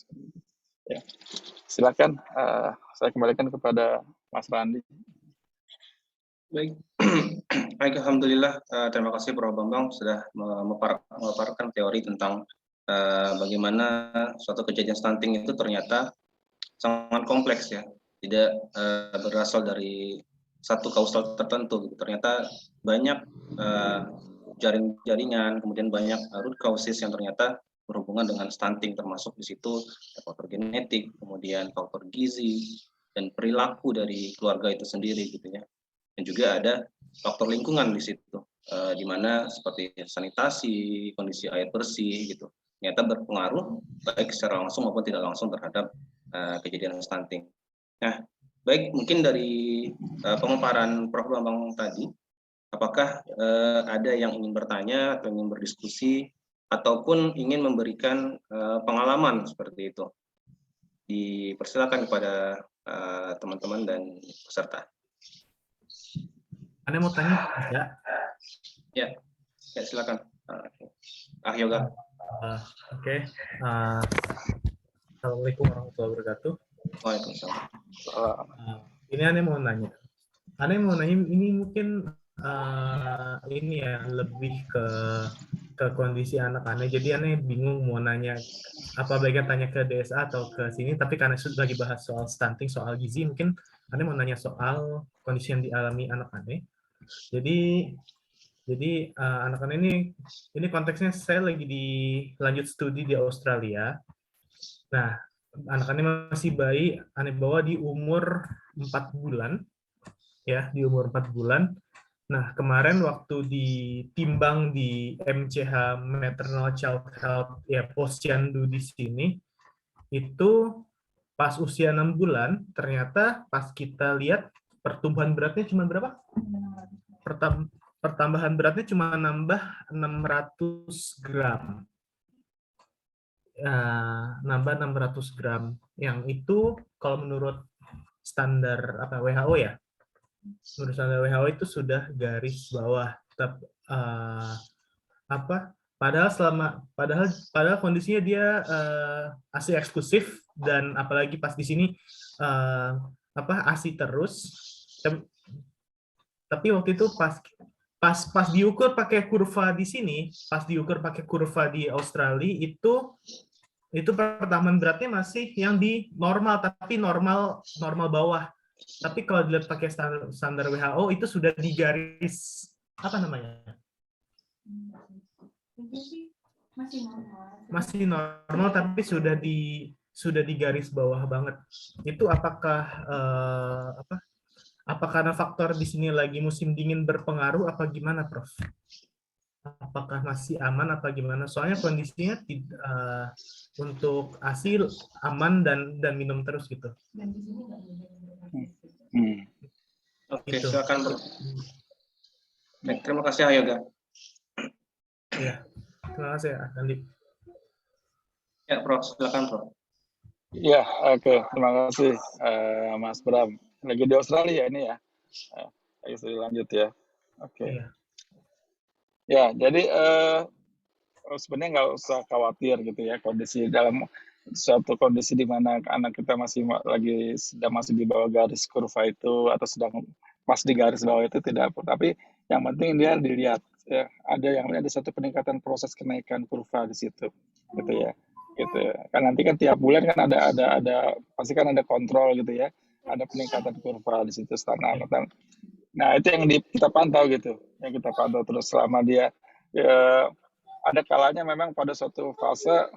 Ya. Silakan, saya kembalikan kepada Mas Randi. Baik, baik, alhamdulillah. Terima kasih Prof. Bambang sudah memaparkan teori tentang bagaimana suatu kejadian stunting itu ternyata sangat kompleks ya, tidak berasal dari satu kausal tertentu. Ternyata banyak jaring-jaringan, kemudian banyak root causes yang ternyata berhubungan dengan stunting, termasuk di situ faktor genetik, kemudian faktor gizi, dan perilaku dari keluarga itu sendiri gitu ya. Dan juga ada faktor lingkungan di situ, di mana seperti sanitasi, kondisi air bersih gitu, ternyata berpengaruh baik secara langsung maupun tidak langsung terhadap kejadian stunting. Nah, baik, mungkin dari pemaparan Prof. Bambang tadi, apakah ada yang ingin bertanya atau ingin berdiskusi ataupun ingin memberikan pengalaman seperti itu? Dipersilakan kepada teman-teman dan peserta. Anda mau tanya bisa? Ya, silakan. Yoga. Oke. Assalamualaikum warahmatullahi wabarakatuh. Waalaikumsalam. Ini Anda mau nanya. Ini mungkin ini ya lebih ke kondisi anak Anda. Jadi Anda bingung mau nanya apa baiknya tanya ke DSA atau ke sini. Tapi karena sudah lagi bahas soal stunting, soal gizi, mungkin Anda mau nanya soal kondisi yang dialami anak Anda. Jadi anak-anak ini konteksnya saya lagi di lanjut studi di Australia. Nah, anak-anak masih bayi, Anda bawa di umur 4 bulan, ya, di umur 4 bulan. Nah, kemarin waktu ditimbang di MCH Maternal Child Health, ya, Posyandu di sini, itu pas usia 6 bulan, ternyata pas kita lihat pertumbuhan beratnya cuma berapa? Pertambahan beratnya cuma nambah 600 gram. Nambah 600 gram. Yang itu kalau menurut standar WHO ya, menurut standar WHO itu sudah garis bawah. Padahal kondisinya dia ASI eksklusif, dan apalagi pas di sini ASI terus. Tapi waktu itu pas diukur pakai kurva di sini, pas diukur pakai kurva di Australia, itu pertambahan beratnya masih yang di normal, tapi normal bawah. Tapi kalau dilihat pakai standar WHO itu sudah di garis apa namanya? Masih normal tapi sudah di garis bawah banget. Itu apa karena faktor di sini lagi musim dingin berpengaruh apa gimana, Prof? Apakah masih aman apa gimana? Soalnya kondisinya untuk ASI aman dan minum terus gitu. Oke, Gitu. silakan Bro. Baik, terima kasih Yoga. Ya, terima kasih Andi. Ya, Prof, silakan Prof. Ya, oke. Terima kasih Mas Bram. Lagi di Australia ini ya. Ayo saya lanjut ya. Oke. Iya. Ya, jadi sebenarnya nggak usah khawatir gitu ya, kondisi dalam suatu kondisi di mana anak kita masih di bawah garis kurva itu atau sedang pas di garis bawah itu tidak apa. Tapi yang penting dia dilihat ya, ada satu peningkatan proses kenaikan kurva di situ gitu ya. Gitu. Kan nanti kan tiap bulan kan ada pasti kan ada kontrol gitu ya. Ada peningkatan kurva di situ standar. Nah, itu yang kita pantau gitu. Yang kita pantau terus selama dia ada kalanya memang pada suatu fase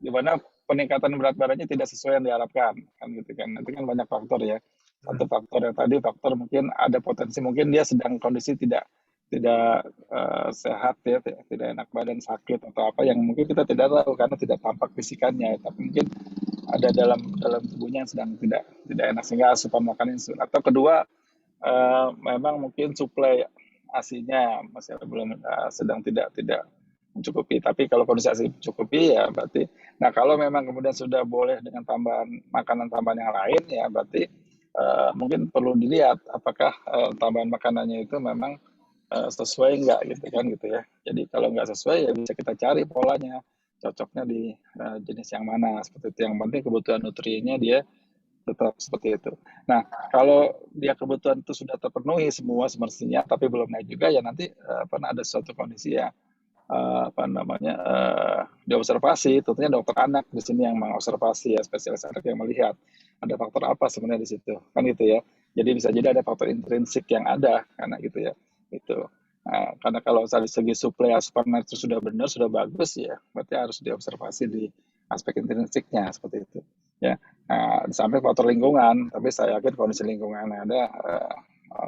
di mana peningkatan berat badannya tidak sesuai yang diharapkan kan gitu kan. Nanti kan banyak faktor ya. Satu faktor yang tadi faktor mungkin ada potensi mungkin dia sedang kondisi tidak sehat ya, tidak enak badan, sakit atau apa yang mungkin kita tidak tahu karena tidak tampak fisikannya, tapi mungkin ada dalam tubuhnya yang sedang tidak enak sehingga asupan makannya sulit. Atau kedua, memang mungkin suplai ASI-nya masih belum sedang tidak mencukupi. Tapi kalau kondisi ASI mencukupi ya berarti. Nah kalau memang kemudian sudah boleh dengan makanan tambahan yang lain ya berarti mungkin perlu dilihat apakah tambahan makanannya itu memang sesuai enggak gitu ya. Jadi kalau nggak sesuai ya bisa kita cari polanya, cocoknya di jenis yang mana seperti itu. Yang penting kebutuhan nutriennya dia tetap seperti itu. Nah, kalau dia kebutuhan itu sudah terpenuhi semua semestinya, tapi belum naik juga ya nanti ada suatu kondisi ya diobservasi. Tentunya dokter anak di sini yang mengobservasi ya, spesialis anak yang melihat ada faktor apa sebenarnya di situ kan gitu ya. Jadi bisa jadi ada faktor intrinsik yang ada karena gitu ya. Itu. Nah, karena kalau dari segi suplai asupan itu sudah benar, sudah bagus ya, berarti harus diobservasi di aspek intrinsiknya seperti itu. Ya, nah, sampai faktor lingkungan, tapi saya yakin kondisi lingkungan ada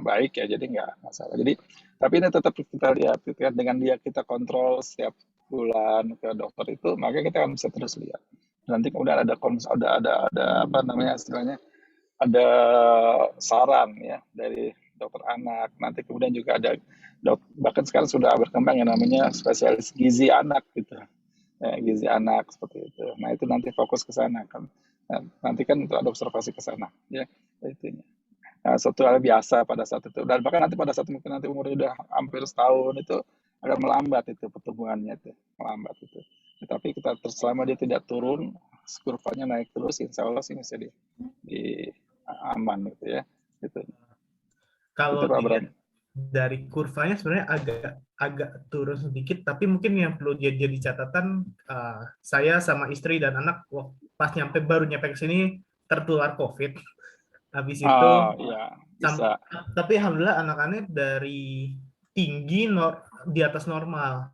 baik ya, jadi nggak masalah. Jadi, tapi ini tetap kita lihat, dengan dia kita kontrol setiap bulan ke dokter itu, maka kita akan bisa terus lihat. Nanti kemudian ada apa namanya istilahnya, ada saran ya dari dokter anak. Nanti kemudian juga ada bahkan sekarang sudah berkembang yang namanya spesialis gizi anak gitu. Ya, gizi anak seperti itu. Nah itu nanti fokus ke sana kan. Nanti kan itu ada observasi ke sana ya itu. Nah, suatu hal biasa pada saat itu. Dan bahkan nanti pada saat mungkin nanti umurnya udah hampir setahun itu akan melambat itu pertumbuhannya itu melambat itu. Tapi kita selama dia tidak turun, kurvanya naik terus, insya Allah sih bisa di aman gitu ya. Gitu. Kalau Itu Pak Bram. Dari kurvanya sebenarnya agak turun sedikit, tapi mungkin yang perlu jadi catatan, saya sama istri dan anak pas baru nyampe ke sini tertular COVID. Habis itu, ya, bisa. Tapi alhamdulillah anak-anak dari tinggi di atas normal,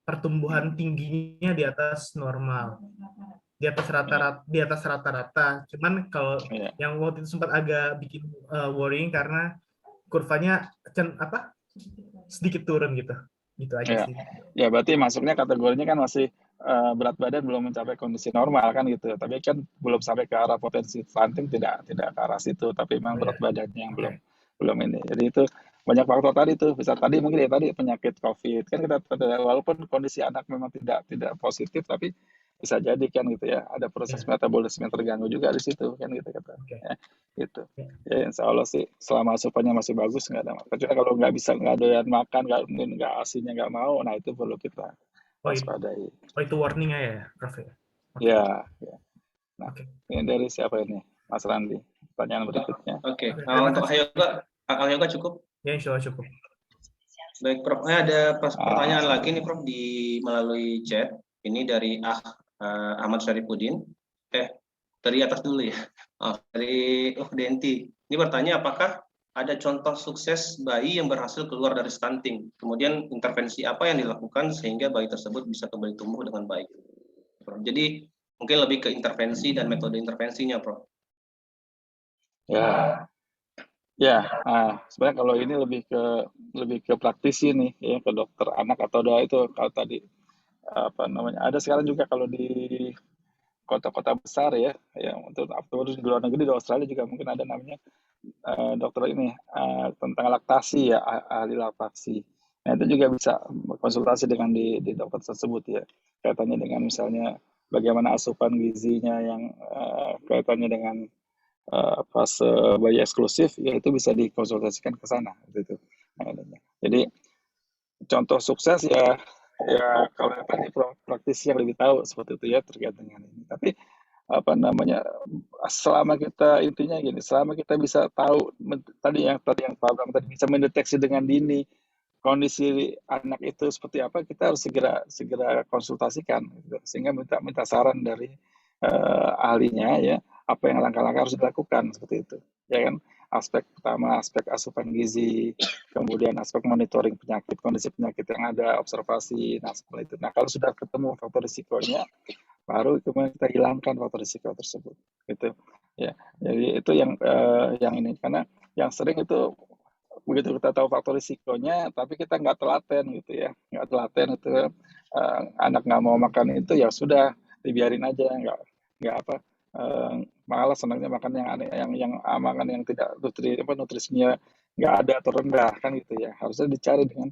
pertumbuhan tingginya di atas normal, di atas rata-rata. Cuman kalau yang waktu itu sempat agak bikin worrying karena kurvanya sedikit turun gitu aja sih. Ya berarti masuknya kategorinya kan masih berat badan belum mencapai kondisi normal kan gitu, tapi kan belum sampai ke arah potensi stunting, tidak ke arah situ, tapi memang berat badannya yang belum ini. Jadi itu banyak faktor tadi tuh, bisa tadi mungkin ya tadi penyakit COVID kan kita walaupun kondisi anak memang tidak positif, tapi bisa jadi kan gitu ya ada proses metabolisme yang terganggu juga di situ kan gitu kata ya, gitu ya. Insya Allah sih selama asupannya masih bagus nggak ada. Kecuali kalau nggak doyan makan, nggak asinya nggak mau, nah itu perlu kita waspadai. Itu warningnya ya Prof? Ya. Nah ini dari siapa ini, Mas Randi, pertanyaan berikutnya. Untuk Yoga cukup ya, insya Allah cukup. Baik Prof, ada pertanyaan lagi nih Prof melalui chat. Ini dari Ahmad Syarifuddin. Dari atas dulu ya. Dari Denti. Ini bertanya apakah ada contoh sukses bayi yang berhasil keluar dari stunting. Kemudian intervensi apa yang dilakukan sehingga bayi tersebut bisa kembali tumbuh dengan baik. Prof. Jadi mungkin lebih ke intervensi dan metode intervensinya, Prof. Ya, sebenarnya kalau ini lebih ke praktisi nih ya, ke dokter anak atau itu kalau tadi ada sekarang juga kalau di kota-kota besar ya untuk di luar negeri, di Australia juga mungkin ada namanya dokter ini tentang laktasi ya, ahli laktasi. Nah itu juga bisa konsultasi dengan di dokter tersebut ya, kaitannya dengan misalnya bagaimana asupan gizinya yang kaitannya dengan fase bayi eksklusif ya, itu bisa dikonsultasikan ke sana gitu. Jadi contoh sukses ya kalau tadi praktisi yang lebih tahu seperti itu ya terkait dengan ini. Tapi selama kita intinya gini, selama kita bisa tahu tadi yang Pak Bram tadi bisa mendeteksi dengan dini kondisi anak itu seperti apa, kita harus segera konsultasikan gitu. Sehingga minta saran dari ahlinya ya, apa yang langkah-langkah harus dilakukan seperti itu ya kan. Aspek pertama aspek asupan gizi, kemudian aspek monitoring kondisi penyakit yang ada, observasi, nah seperti itu. Nah kalau sudah ketemu faktor risikonya, baru kemudian kita hilangkan faktor risiko tersebut gitu ya. Jadi itu yang ini, karena yang sering itu begitu kita tahu faktor risikonya tapi kita nggak telaten gitu ya, nggak telaten itu anak nggak mau makan itu ya sudah dibiarin aja, nggak malah senangnya makan yang aneh, yang makan yang tidak nutrisinya nggak ada atau rendah kan gitu ya. Harusnya dicari dengan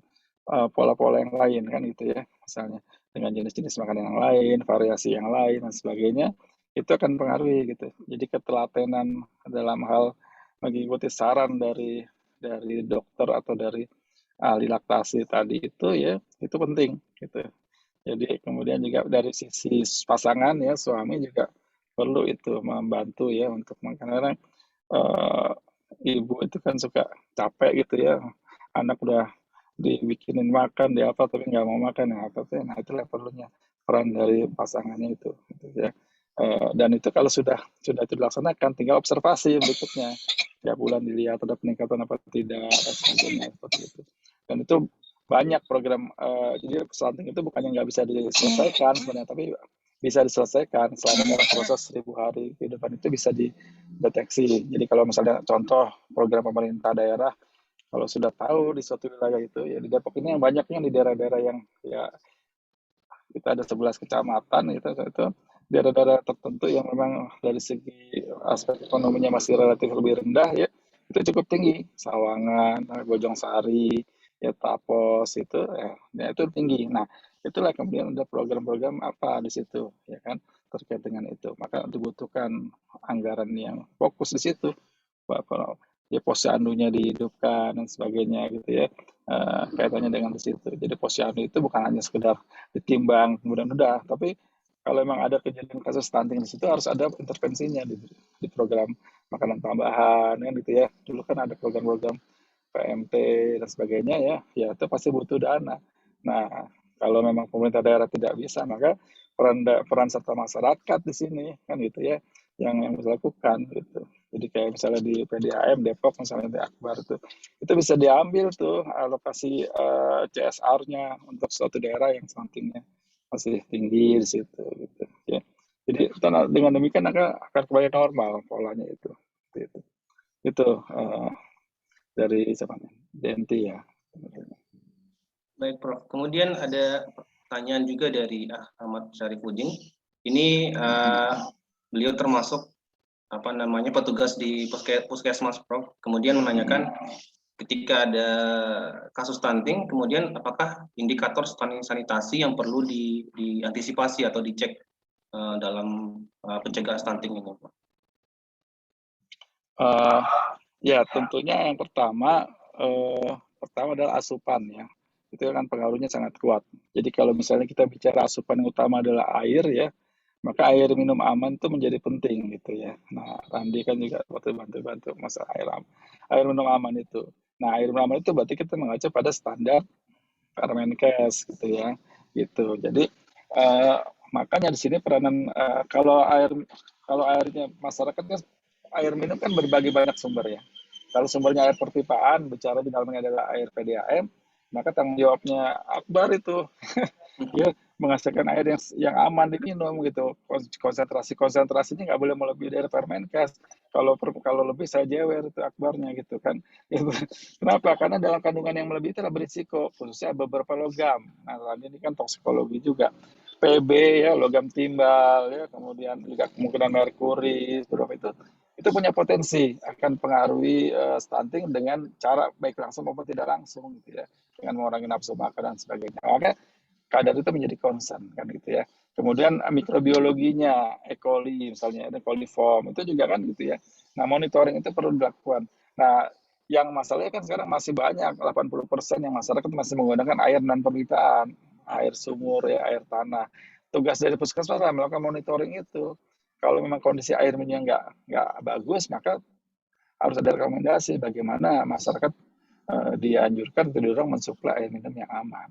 pola-pola yang lain kan gitu ya. Misalnya dengan jenis-jenis makanan yang lain, variasi yang lain dan sebagainya, itu akan pengaruhi gitu. Jadi ketelatenan dalam hal mengikuti saran dari dokter atau dari ahli laktasi tadi itu ya itu penting gitu. Jadi kemudian juga dari sisi pasangan ya suami juga perlu itu membantu ya untuk makan karena ibu itu kan suka capek gitu ya anak udah dibikinin makan dia apa tapi nggak mau makan ya apa tuh nah itulah perlunya peran dari pasangannya itu gitu ya. Dan itu kalau sudah itu dilaksanakan tinggal observasi berikutnya tiap bulan dilihat ada peningkatan apa tidak dan sebagainya seperti itu dan itu banyak program jadi stunting itu bukannya nggak bisa diselesaikan sebenarnya tapi bisa diselesaikan selama dalam proses 1000 hari kehidupan itu bisa dideteksi. Jadi kalau misalnya contoh program pemerintah daerah kalau sudah tahu di suatu wilayah itu ya di Depok ini yang banyaknya di daerah-daerah yang ya kita ada 11 kecamatan itu daerah-daerah tertentu yang memang dari segi aspek ekonominya masih relatif lebih rendah ya itu cukup tinggi Sawangan, Bojong Sari, ya Tapos ya itu tinggi. Nah itulah kemudian ada program-program apa di situ ya kan terkait dengan itu maka dibutuhkan anggaran yang fokus di situ ya posyandunya dihidupkan dan sebagainya gitu ya kaitannya dengan di situ. Jadi posyandu itu bukan hanya sekedar ditimbang kemudian udah, tapi kalau memang ada kejadian kasus stunting di situ harus ada intervensinya di program makanan tambahan kan gitu ya. Dulu kan ada program-program PMT dan sebagainya ya itu pasti butuh dana. Nah, kalau memang pemerintah daerah tidak bisa, maka peran serta masyarakat di sini kan gitu ya yang bisa lakukan gitu. Jadi kayak misalnya di PDAM Depok misalnya di Akbar itu bisa diambil tuh alokasi CSR-nya untuk suatu daerah yang stuntingnya masih tinggi di situ gitu ya. Jadi dengan demikian akan kembali normal polanya itu. Gitu. Itu dari siapa nih? Denti ya. Baik, Prof. Kemudian ada pertanyaan juga dari Ahmad Syarifuddin. Ini beliau termasuk petugas di puskesmas, Prof. Kemudian menanyakan ketika ada kasus stunting, kemudian apakah indikator sanitasi yang perlu diantisipasi atau dicek dalam pencegahan stunting ini, Prof? Ya tentunya yang pertama adalah asupan ya. Itu kan pengaruhnya sangat kuat. Jadi kalau misalnya kita bicara asupan yang utama adalah air ya, maka air minum aman itu menjadi penting gitu ya. Nah, Randi kan juga bantu masalah air minum aman itu. Nah, air minum aman itu berarti kita mengacu pada standar Permenkes gitu ya. Gitu. Jadi makanya di sini peranan kalau airnya masyarakatnya air minum kan berbagai banyak sumber ya. Kalau sumbernya air perpipaan, bicara di dalamnya adalah air PDAM, maka tanggung jawabnya Akbar itu ya menghasilkan air yang aman diminum gitu. Konsentrasinya nggak boleh melebihi dari Permenkes. Kalau lebih saya jewer itu Akbarnya gitu kan. Kenapa? Karena dalam kandungan yang melebihi itu adalah berisiko, khususnya beberapa logam. Nah, ini kan toksikologi juga. PB ya, logam timbal ya, kemudian juga kemungkinan merkuri, itu punya potensi akan pengaruhi stunting dengan cara baik langsung maupun tidak langsung gitu ya, dengan mengurangi nafsu makan dan sebagainya. Maka kadar itu menjadi concern kan gitu ya. Kemudian mikrobiologinya, E. coli misalnya, ada coliform itu juga kan gitu ya. Nah monitoring itu perlu dilakukan. Nah yang masalahnya kan sekarang masih banyak 80% yang masyarakat masih menggunakan air non perpipaan, air sumur ya, air tanah. Tugas dari puskesmas adalah melakukan monitoring itu. Kalau memang kondisi air minumnya nggak bagus, maka harus ada rekomendasi bagaimana masyarakat dianjurkan untuk didorong mensuplai air minum yang aman.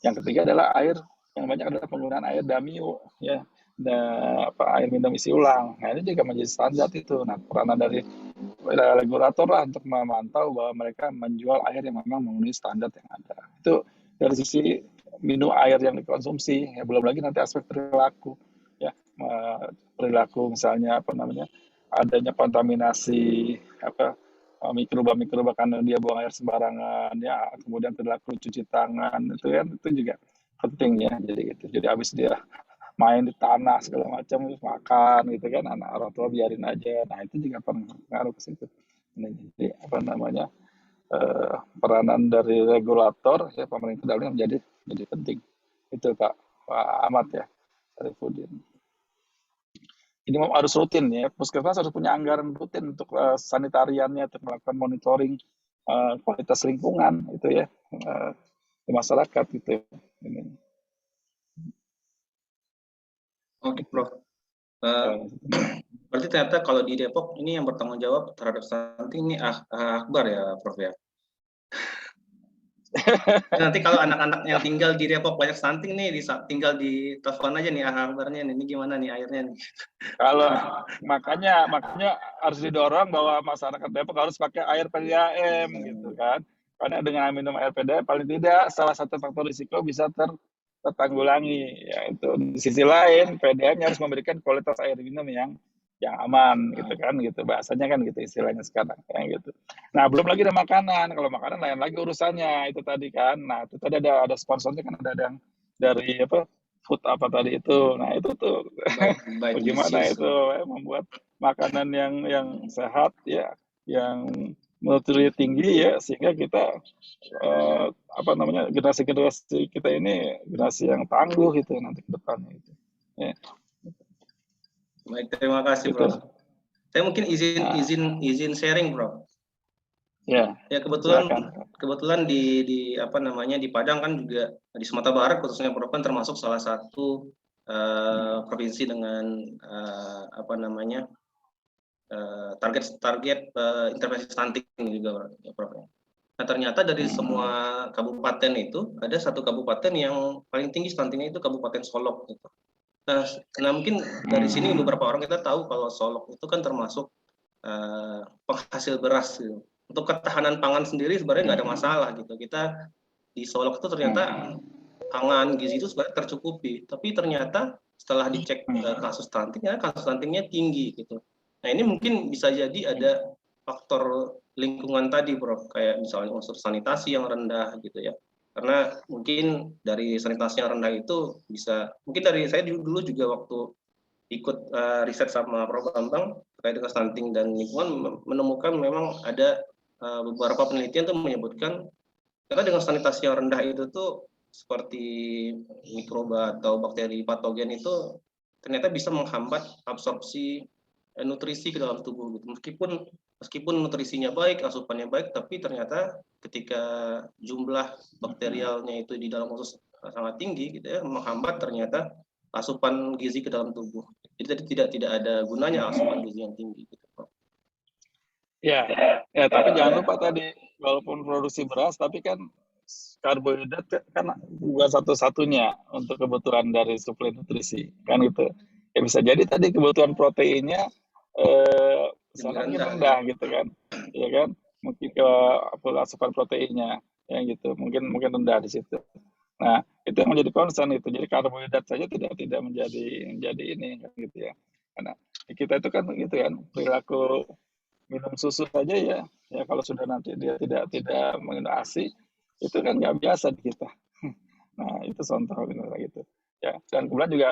Yang ketiga adalah air yang banyak adalah penggunaan air damiu ya, air minum isi ulang. Nah ini juga menjadi standar itu. Nah peranan dari regulator lah untuk memantau bahwa mereka menjual air yang memang memenuhi standar yang ada. Itu dari sisi minum air yang dikonsumsi. Ya belum lagi nanti aspek perilaku ya, perilaku misalnya adanya kontaminasi mikroba karena dia buang air sembarangan ya, kemudian perilaku cuci tangan itu juga penting ya. Jadi habis dia main di tanah segala macam, terus makan gitu kan, anak orang tua biarin aja. Nah itu juga pengaruh ke situ. Nah, jadi apa namanya, peranan dari regulator ya pemerintah dalamnya menjadi penting. Itu Pak Ahmad ya, Sarifuddin. Ini harus rutin ya, puskesmas harus punya anggaran rutin untuk sanitariannya, untuk melakukan monitoring kualitas lingkungan itu ya, di masyarakat gitu. Ini. Oke, Prof. Berarti ternyata kalau di Depok ini yang bertanggung jawab terhadap stunting ini Akbar ya, Prof ya. Nanti kalau anak-anak yang tinggal di Depok banyak stunting nih, tinggal di telepon aja nih Akbarnya nih, ini gimana nih airnya nih. Kalau makanya harus didorong bahwa masyarakat Depok harus pakai air PDAM gitu kan. Karena dengan minum air PDAM paling tidak salah satu faktor risiko bisa tertanggulangi. Ya, itu di sisi lain PDAM harus memberikan kualitas air minum yang aman gitu kan, gitu bahasanya kan gitu istilahnya sekarang kayak gitu. Nah belum lagi ada makanan, kalau makanan lain lagi urusannya itu tadi kan. Nah itu tadi ada sponsornya kan, ada yang dari apa food apa tadi itu. Nah itu tuh bagaimana itu membuat makanan yang sehat ya, yang nutrisi tinggi ya, sehingga kita apa namanya, generasi kita ini generasi yang tangguh gitu nanti ke depannya itu. Ya. Baik, terima kasih, Gitu. Prof. Saya mungkin izin sharing, Prof. Ya. Ya kebetulan di apa namanya di Padang kan juga di Sumatera Barat khususnya Prof kan termasuk salah satu provinsi dengan apa namanya target intervensi stunting juga, ya, Prof. Nah ternyata dari semua kabupaten itu ada satu kabupaten yang paling tinggi stuntingnya itu Kabupaten Solok gitu. Nah mungkin dari sini beberapa orang kita tahu kalau Solok itu kan termasuk penghasil beras gitu. Untuk ketahanan pangan sendiri sebenarnya nggak ada masalah gitu. Kita di Solok itu ternyata pangan gizi itu sebenarnya tercukupi, tapi ternyata setelah dicek kasus stuntingnya tinggi gitu. Nah ini mungkin bisa jadi ada faktor lingkungan tadi, Prof, kayak misalnya unsur sanitasi yang rendah gitu ya. Karena mungkin dari sanitasi yang rendah itu bisa, mungkin dari saya dulu juga waktu ikut riset sama Prof Bambang terkait dengan stunting dan lingkungan, menemukan memang ada beberapa penelitian tuh menyebutkan karena dengan sanitasi yang rendah itu tuh seperti mikroba atau bakteri patogen itu ternyata bisa menghambat absorpsi nutrisi ke dalam tubuh gitu. Meskipun nutrisinya baik, asupannya baik, tapi ternyata ketika jumlah bakterialnya itu di dalam usus sangat tinggi gitu ya, menghambat ternyata asupan gizi ke dalam tubuh. Jadi tidak ada gunanya asupan gizi yang tinggi gitu. Ya, tapi jangan lupa tadi walaupun produksi beras tapi kan karbohidrat kan bukan satu-satunya untuk kebutuhan dari suplai nutrisi kan gitu. Ya bisa jadi tadi kebutuhan proteinnya sangat rendah gitu kan. Ya kan? Mungkin ke asupan proteinnya ya gitu. Mungkin rendah di situ. Nah, itu yang menjadi concern itu. Jadi karbohidrat saja tidak menjadi ini kan gitu ya. Karena kita itu kan gitu kan, perilaku minum susu saja ya kalau sudah nanti dia tidak minum ASI itu kan nggak biasa di kita. Nah itu contoh gitu ya. Dan kemudian juga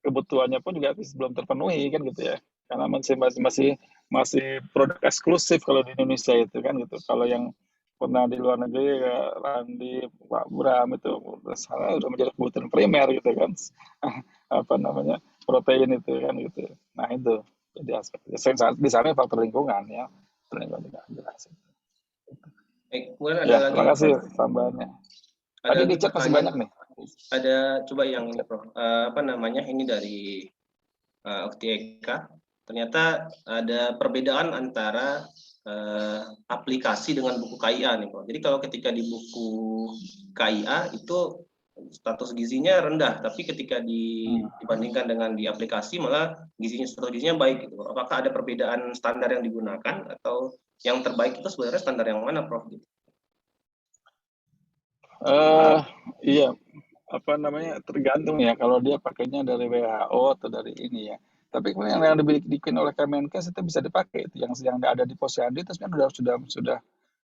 kebutuhannya pun juga belum terpenuhi kan gitu ya, karena masih produk eksklusif kalau di Indonesia itu kan gitu. Kalau yang pernah di luar negeri ya Randi, Pak Bram itu salah udah menjadi kebutuhan primer gitu kan. Apa namanya, protein itu kan gitu. Nah itu jadi aspek di sana faktor lingkungan ya, lingkungan juga jelas. Ada lagi, terima kasih tambahannya. Tadi di chat masih banyak nih. Ada coba yang ini, Prof. Apa namanya, ini dari Eka. Ternyata ada perbedaan antara aplikasi dengan buku KIA nih, Prof. Jadi kalau ketika di buku KIA itu status gizinya rendah, tapi ketika dibandingkan dengan di aplikasi malah status gizinya baik gitu. Apakah ada perbedaan standar yang digunakan atau yang terbaik itu sebenarnya standar yang mana, Prof? Iya, apa namanya, tergantung ya kalau dia pakainya dari WHO atau dari ini ya. Tapi kemudian yang dibikin oleh Kemenkes itu bisa dipakai itu yang ada di Posyandu itu sebenarnya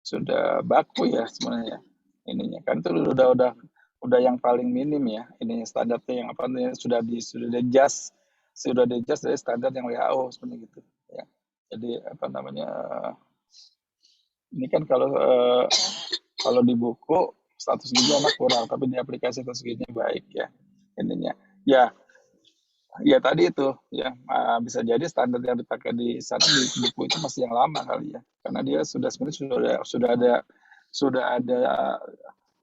sudah baku ya sebenarnya ininya kan, itu udah udah yang paling minim ya, ini standarnya yang apa namanya sudah di adjust dari standar yang WHO sebenarnya gitu ya. Jadi apa namanya, ini kan kalau di buku 100 giga anak kurang, tapi di aplikasi 100 giga baik ya ininya. Ya tadi itu ya, bisa jadi standar yang dipakai di sana di buku itu masih yang lama kali ya, karena dia sebenarnya sudah ada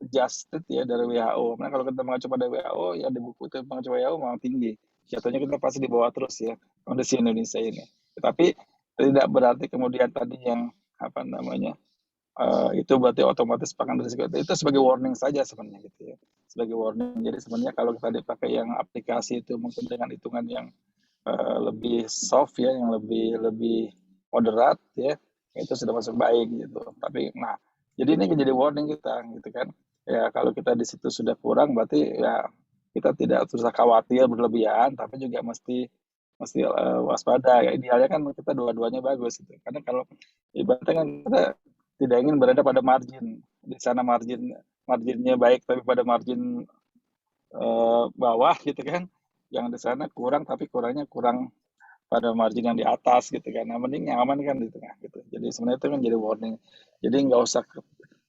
adjusted ya dari WHO. Nah kalau kita mengacu pada WHO ya di buku itu mengacu WHO memang tinggi. Jatuhnya kita pasti di bawah terus ya kondisi Indonesia ini. Tapi tidak berarti kemudian tadi yang apa namanya, itu berarti otomatis pakan berisiko itu sebagai warning saja sebenarnya gitu ya, sebagai warning. Jadi sebenarnya kalau kita dipakai yang aplikasi itu mungkin dengan hitungan yang lebih soft ya, yang lebih moderat ya, itu sudah masuk baik gitu. Tapi nah, jadi ini jadi warning kita gitu kan ya, kalau kita di situ sudah kurang berarti ya kita tidak usah khawatir berlebihan, tapi juga mesti mesti waspada ya. Idealnya kan kita dua-duanya bagus gitu, karena kalau ibaratnya kan kita tidak ingin berada pada margin di sana, marginnya baik tapi pada margin bawah gitu kan, yang di sana kurang tapi kurang pada margin yang di atas gitu kan. Nah, mending yang aman kan di tengah gitu. Jadi sebenarnya itu kan jadi warning. Jadi nggak usah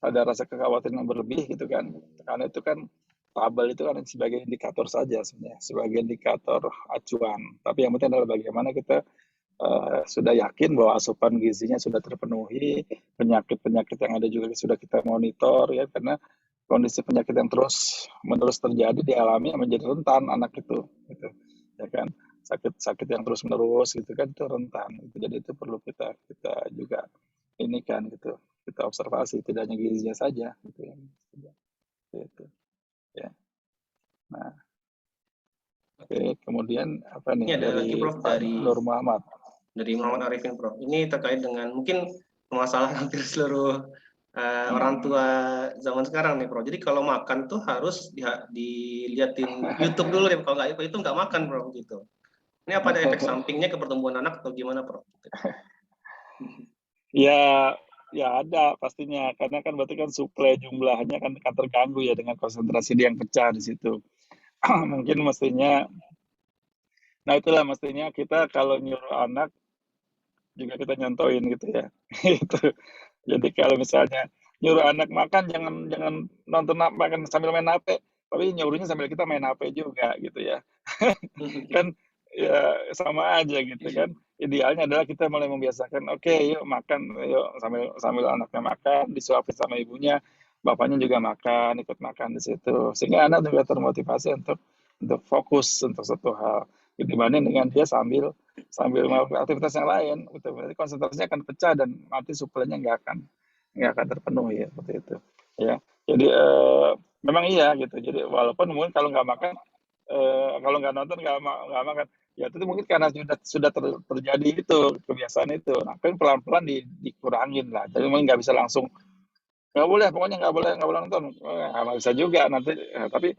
ada rasa kekhawatiran yang berlebih gitu kan. Karena itu kan tabel itu kan sebagai indikator saja sebenarnya, sebagai indikator acuan. Tapi yang penting adalah bagaimana kita sudah yakin bahwa asupan gizinya sudah terpenuhi, penyakit-penyakit yang ada juga sudah kita monitor ya, karena kondisi penyakit yang terus menerus terjadi dialami menjadi rentan anak itu gitu ya kan, sakit-sakit yang terus menerus gitu kan itu rentan gitu. Jadi itu perlu kita juga ini kan gitu, kita observasi tidak hanya gizinya saja gitu ya gitu ya. Nah oke, kemudian apa nih Ini ada lagi dari Prof Pak dari Nur Muhammad. Muhammad Arifin Prof. Ini terkait dengan mungkin permasalahan hampir seluruh orang tua zaman sekarang nih Prof. Jadi kalau makan tuh harus dilihatin YouTube dulu deh, kalau nggak itu nggak makan Prof gitu. Ini apa ada efek sampingnya ke pertumbuhan anak atau gimana Prof? Ya, ya ada pastinya, karena kan berarti kan suplai jumlahnya kan terganggu ya dengan konsentrasi dia yang pecah di situ. Mungkin mestinya, nah itulah mestinya kita kalau nyuruh anak juga kita nyontoin gitu ya. Itu. Jadi kalau misalnya nyuruh anak makan jangan nonton makan sambil main HP, tapi nyuruhnya sambil kita main HP juga gitu ya. Kan ya sama aja gitu kan. Idealnya adalah kita mulai membiasakan, oke, yuk makan, yuk sambil anaknya makan, disuapin sama ibunya, bapaknya juga makan, ikut makan di situ. Sehingga anak juga termotivasi untuk fokus untuk satu hal. Dibanding dengan dia sambil melakukan aktivitas yang lain, gitu. Berarti konsentrasinya akan pecah dan mati suplainya nggak akan terpenuhi ya, seperti itu. Ya, jadi memang iya gitu. Jadi walaupun mungkin kalau nggak makan, kalau nggak nonton nggak makan, ya itu mungkin karena sudah terjadi itu kebiasaan itu. Nah, kan pelan-pelan dikurangin lah. Jadi mungkin nggak bisa langsung nggak boleh, pokoknya nggak boleh nonton. Nggak bisa juga nanti, tapi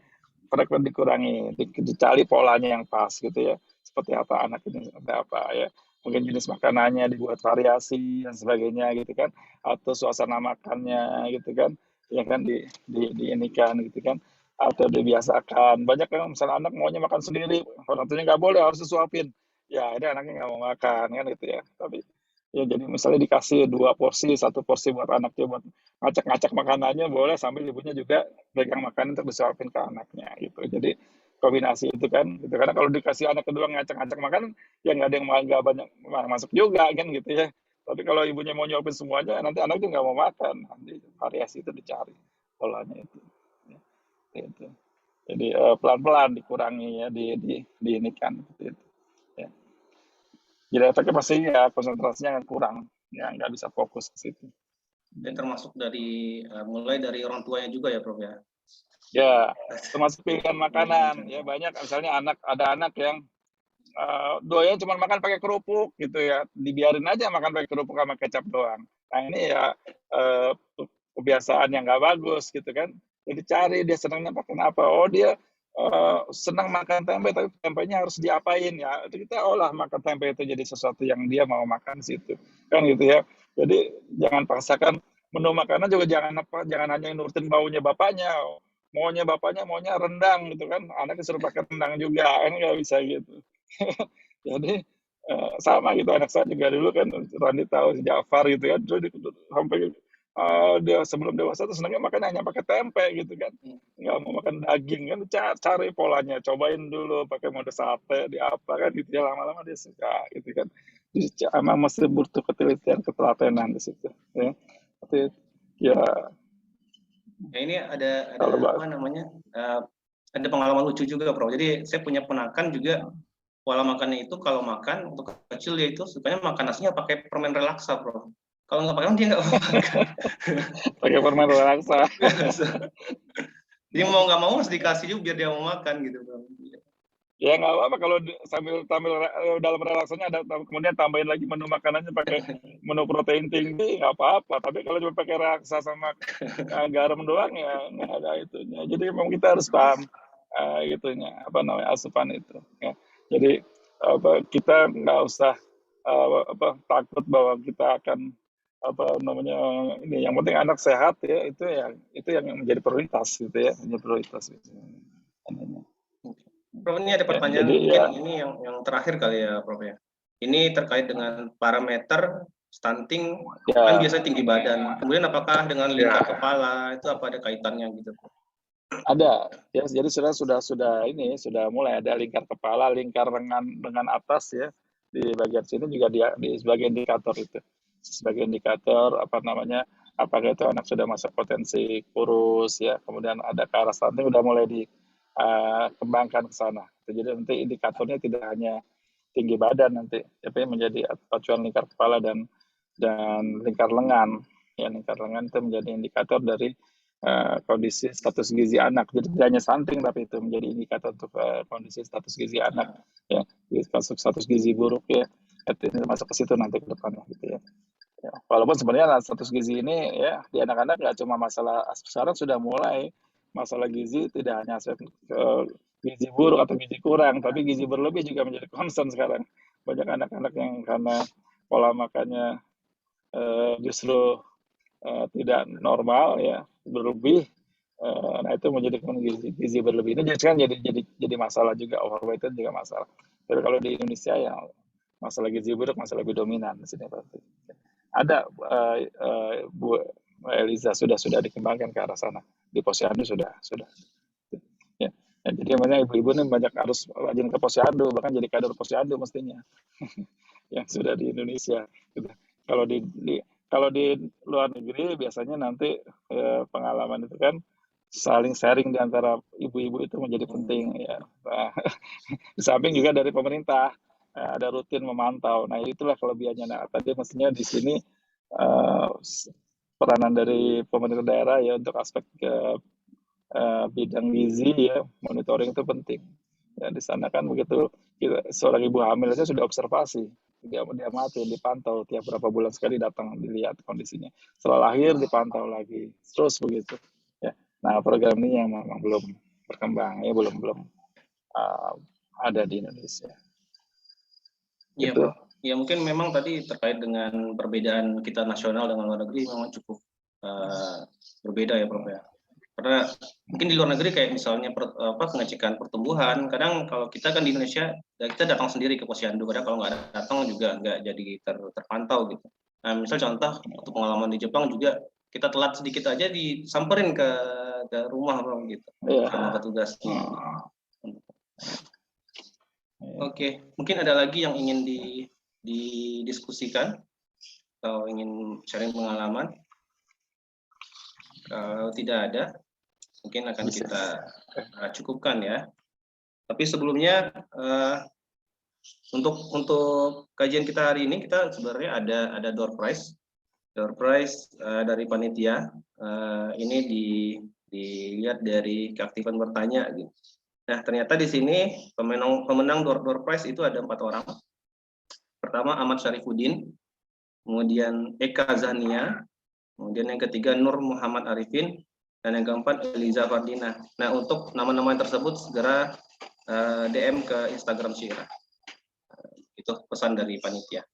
frekuensi dikurangi, dicari polanya yang pas gitu ya. Seperti apa anak ini, seperti apa ya. Mungkin jenis makanannya dibuat variasi dan sebagainya gitu kan, atau suasana makannya gitu kan, ya kan diinikan gitu kan, atau dibiasakan. Banyak kan misalnya anak maunya makan sendiri, orang tuanya nggak boleh, harus disuapin. Ya ini anaknya nggak mau makan kan gitu ya. Tapi ya jadi misalnya dikasih 2 porsi, 1 porsi buat anaknya buat ngacak-ngacak makanannya boleh, sambil ibunya juga pegang makanan untuk disuapin ke anaknya gitu. Jadi kombinasi itu kan gitu, karena kalau dikasih anak kedua ngacak-ngacak makanan ya nggak ada yang nggak banyak masuk juga kan gitu ya. Tapi kalau ibunya mau nyuapin semuanya nanti anaknya nggak mau makan. Nanti variasi itu dicari polanya itu ya, itu. Jadi pelan-pelan dikurangi ya, di ini kan gitu, ya. Jadi efeknya pasti ya konsentrasinya akan kurang, ya nggak bisa fokus ke situ. Dan termasuk mulai dari orang tuanya juga ya Prof ya? Ya, termasuk pilihan makanan ya, banyak misalnya ada anak yang doyan cuma makan pakai kerupuk gitu ya, dibiarin aja makan pakai kerupuk sama kecap doang. Nah ini ya kebiasaan yang nggak bagus gitu kan. Jadi cari dia senangnya makan apa. Oh dia senang makan tempe, tapi tempenya harus diapain ya. Itu kita olah makan tempe itu jadi sesuatu yang dia mau makan di situ kan gitu ya. Jadi jangan paksakan menu makanan juga, jangan hanya nurutin maunya bapaknya. maunya bapaknya maunya rendang gitu kan, anaknya suruh pakai rendang juga, kan nggak bisa gitu. Jadi sama gitu, anak saya juga dulu kan, Randi tahu si Jafar gitu kan, sampai dia sebelum dewasa tuh senangnya makan hanya pakai tempe gitu kan, nggak mau makan daging kan, cari polanya, cobain dulu pakai mode sate di apa kan gitu ya, lama-lama dia suka gitu kan. Jadi emang mesti butuh ketelitian, ketelatenan di situ ya. Tapi ya Ya, ini ada kalau apa namanya? Ada pengalaman lucu juga, Bro. Jadi saya punya ponakan juga, pola makannya itu kalau makan untuk kecil dia itu sukanya makan nasinya pakai permen relaksa, Bro. Kalau nggak pakai dia nggak mau makan. pakai permen relaksa. Jadi mau nggak mau harus dikasih juga biar dia mau makan gitu, Bro. Ya nggak apa-apa kalau sambil dalam relaksanya ada kemudian tambahin lagi menu makanannya pakai menu protein tinggi nggak apa-apa. Tapi kalau cuma pakai raksa sama garam doang ya nggak ada itunya. Jadi memang kita harus paham itunya apa namanya asupan itu. Ya. Jadi kita nggak usah takut bahwa kita akan apa namanya ini. Yang penting anak sehat ya itu yang menjadi prioritas gitu ya, menjadi prioritas. Gitu. Prof, ini ada pertanyaan jadi mungkin ini yang terakhir kali ya, Prof ya. Ini terkait dengan parameter stunting kan biasanya tinggi badan. Kemudian apakah dengan lingkar kepala itu apa ada kaitannya gitu? Ada ya, jadi sudah mulai ada lingkar kepala, lingkar lengan atas ya, di bagian sini juga di sebagai indikator itu, sebagai indikator apa namanya apakah itu anak sudah masuk potensi kurus ya, kemudian ada ke arah stunting udah mulai dikembangkan ke sana. Jadi nanti indikatornya tidak hanya tinggi badan nanti, tapi menjadi acuan lingkar kepala dan lingkar lengan. Ya, lingkar lengan itu menjadi indikator dari kondisi status gizi anak. Jadi tidak hanya stunting, tapi itu menjadi indikator untuk kondisi status gizi anak. Ya, status gizi buruk ya. Itu masuk ke situ nanti ke depannya gitu ya. Ya, walaupun sebenarnya status gizi ini ya di anak-anak nggak cuma masalah, sekarang sudah mulai masalah gizi tidak hanya aspek gizi buruk atau gizi kurang, tapi gizi berlebih juga menjadi concern sekarang. Banyak anak-anak yang karena pola makannya justru tidak normal ya, berlebih. Nah itu menjadi gizi berlebih ini kan jadi masalah juga, overweight itu juga masalah. Tapi kalau di Indonesia ya masalah gizi buruk masih lebih dominan di sini berarti. Ada Bu Eliza sudah dikembangkan ke arah sana, di Posyandu sudah ya. Jadi namanya ibu-ibu ini banyak harus rajin ke Posyandu, bahkan jadi kader Posyandu mestinya yang sudah di Indonesia gitu. Kalau di luar negeri biasanya nanti pengalaman itu kan saling sharing di antara ibu-ibu itu menjadi penting ya. Nah, di samping juga dari pemerintah ada rutin memantau. Nah itulah kelebihannya. Nah tadi mestinya di sini peranan dari pemerintah daerah ya untuk aspek bidang gizi ya, monitoring itu penting. Ya di sana kan begitu seorang ibu hamil saja sudah observasi, dia mati, dipantau tiap berapa bulan sekali datang dilihat kondisinya. Setelah lahir dipantau lagi, terus begitu. Ya. Nah program ini yang memang belum berkembang ya, belum ada di Indonesia. Iya, Bro. Ya mungkin memang tadi terkait dengan perbedaan kita nasional dengan luar negeri memang cukup berbeda ya, Prof ya. Karena mungkin di luar negeri kayak misalnya pengecekan pertumbuhan, kadang kalau kita kan di Indonesia kita datang sendiri ke posyandu, kadang kalau nggak datang juga nggak jadi terpantau gitu. Nah misal contoh untuk pengalaman di Jepang juga kita telat sedikit aja disamperin ke rumah Bro gitu sama petugasnya. Oke, mungkin ada lagi yang ingin didiskusikan atau ingin sharing pengalaman. Kalau tidak ada, mungkin akan kita cukupkan ya. Tapi sebelumnya untuk kajian kita hari ini kita sebenarnya ada door prize dari panitia. Ini dilihat dari keaktifan bertanya gitu. Nah ternyata di sini pemenang door prize itu ada 4 orang. Pertama Ahmad Syarifuddin, kemudian Eka Zania, kemudian yang ketiga Nur Muhammad Arifin, dan yang keempat Eliza Fardina. Nah untuk nama-nama tersebut segera DM ke Instagram Syira. Itu pesan dari panitia.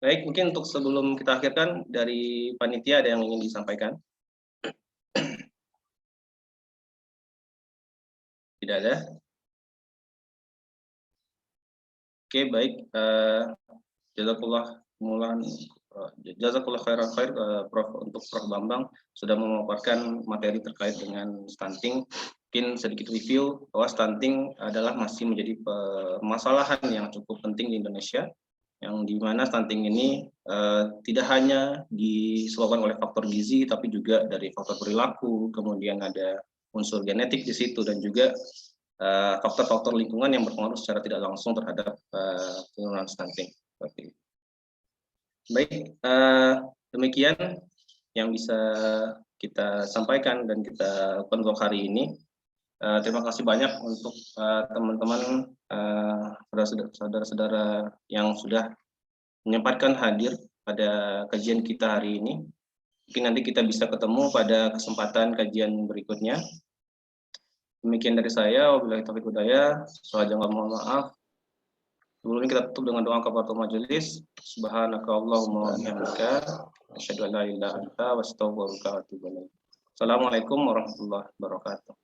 Baik, mungkin untuk sebelum kita akhirkan dari panitia ada yang ingin disampaikan. Tidak ada? Oke, baik. Jazakallah khairan khair untuk Prof Bambang sudah memaparkan materi terkait dengan stunting. Mungkin sedikit review bahwa stunting adalah masih menjadi permasalahan yang cukup penting di Indonesia, yang dimana stunting ini tidak hanya disebabkan oleh faktor gizi, tapi juga dari faktor perilaku, kemudian ada unsur genetik di situ, dan juga faktor-faktor lingkungan yang berpengaruh secara tidak langsung terhadap penurunan stunting. Baik, demikian yang bisa kita sampaikan dan kita lakukan untuk hari ini. Terima kasih banyak untuk teman-teman, saudara-saudara yang sudah menyempatkan hadir pada kajian kita hari ini. Mungkin nanti kita bisa ketemu pada kesempatan kajian berikutnya. Demikian dari saya, wabillahi taufiq wal hidayah. Mohon maaf. Sebelumnya kita tutup dengan doa kafaratul majelis. Subhanakallahumma wa bihamdika asyhadu an la ilaha illa anta astaghfiruka wa atubu ilaik. Assalamualaikum warahmatullahi wabarakatuh.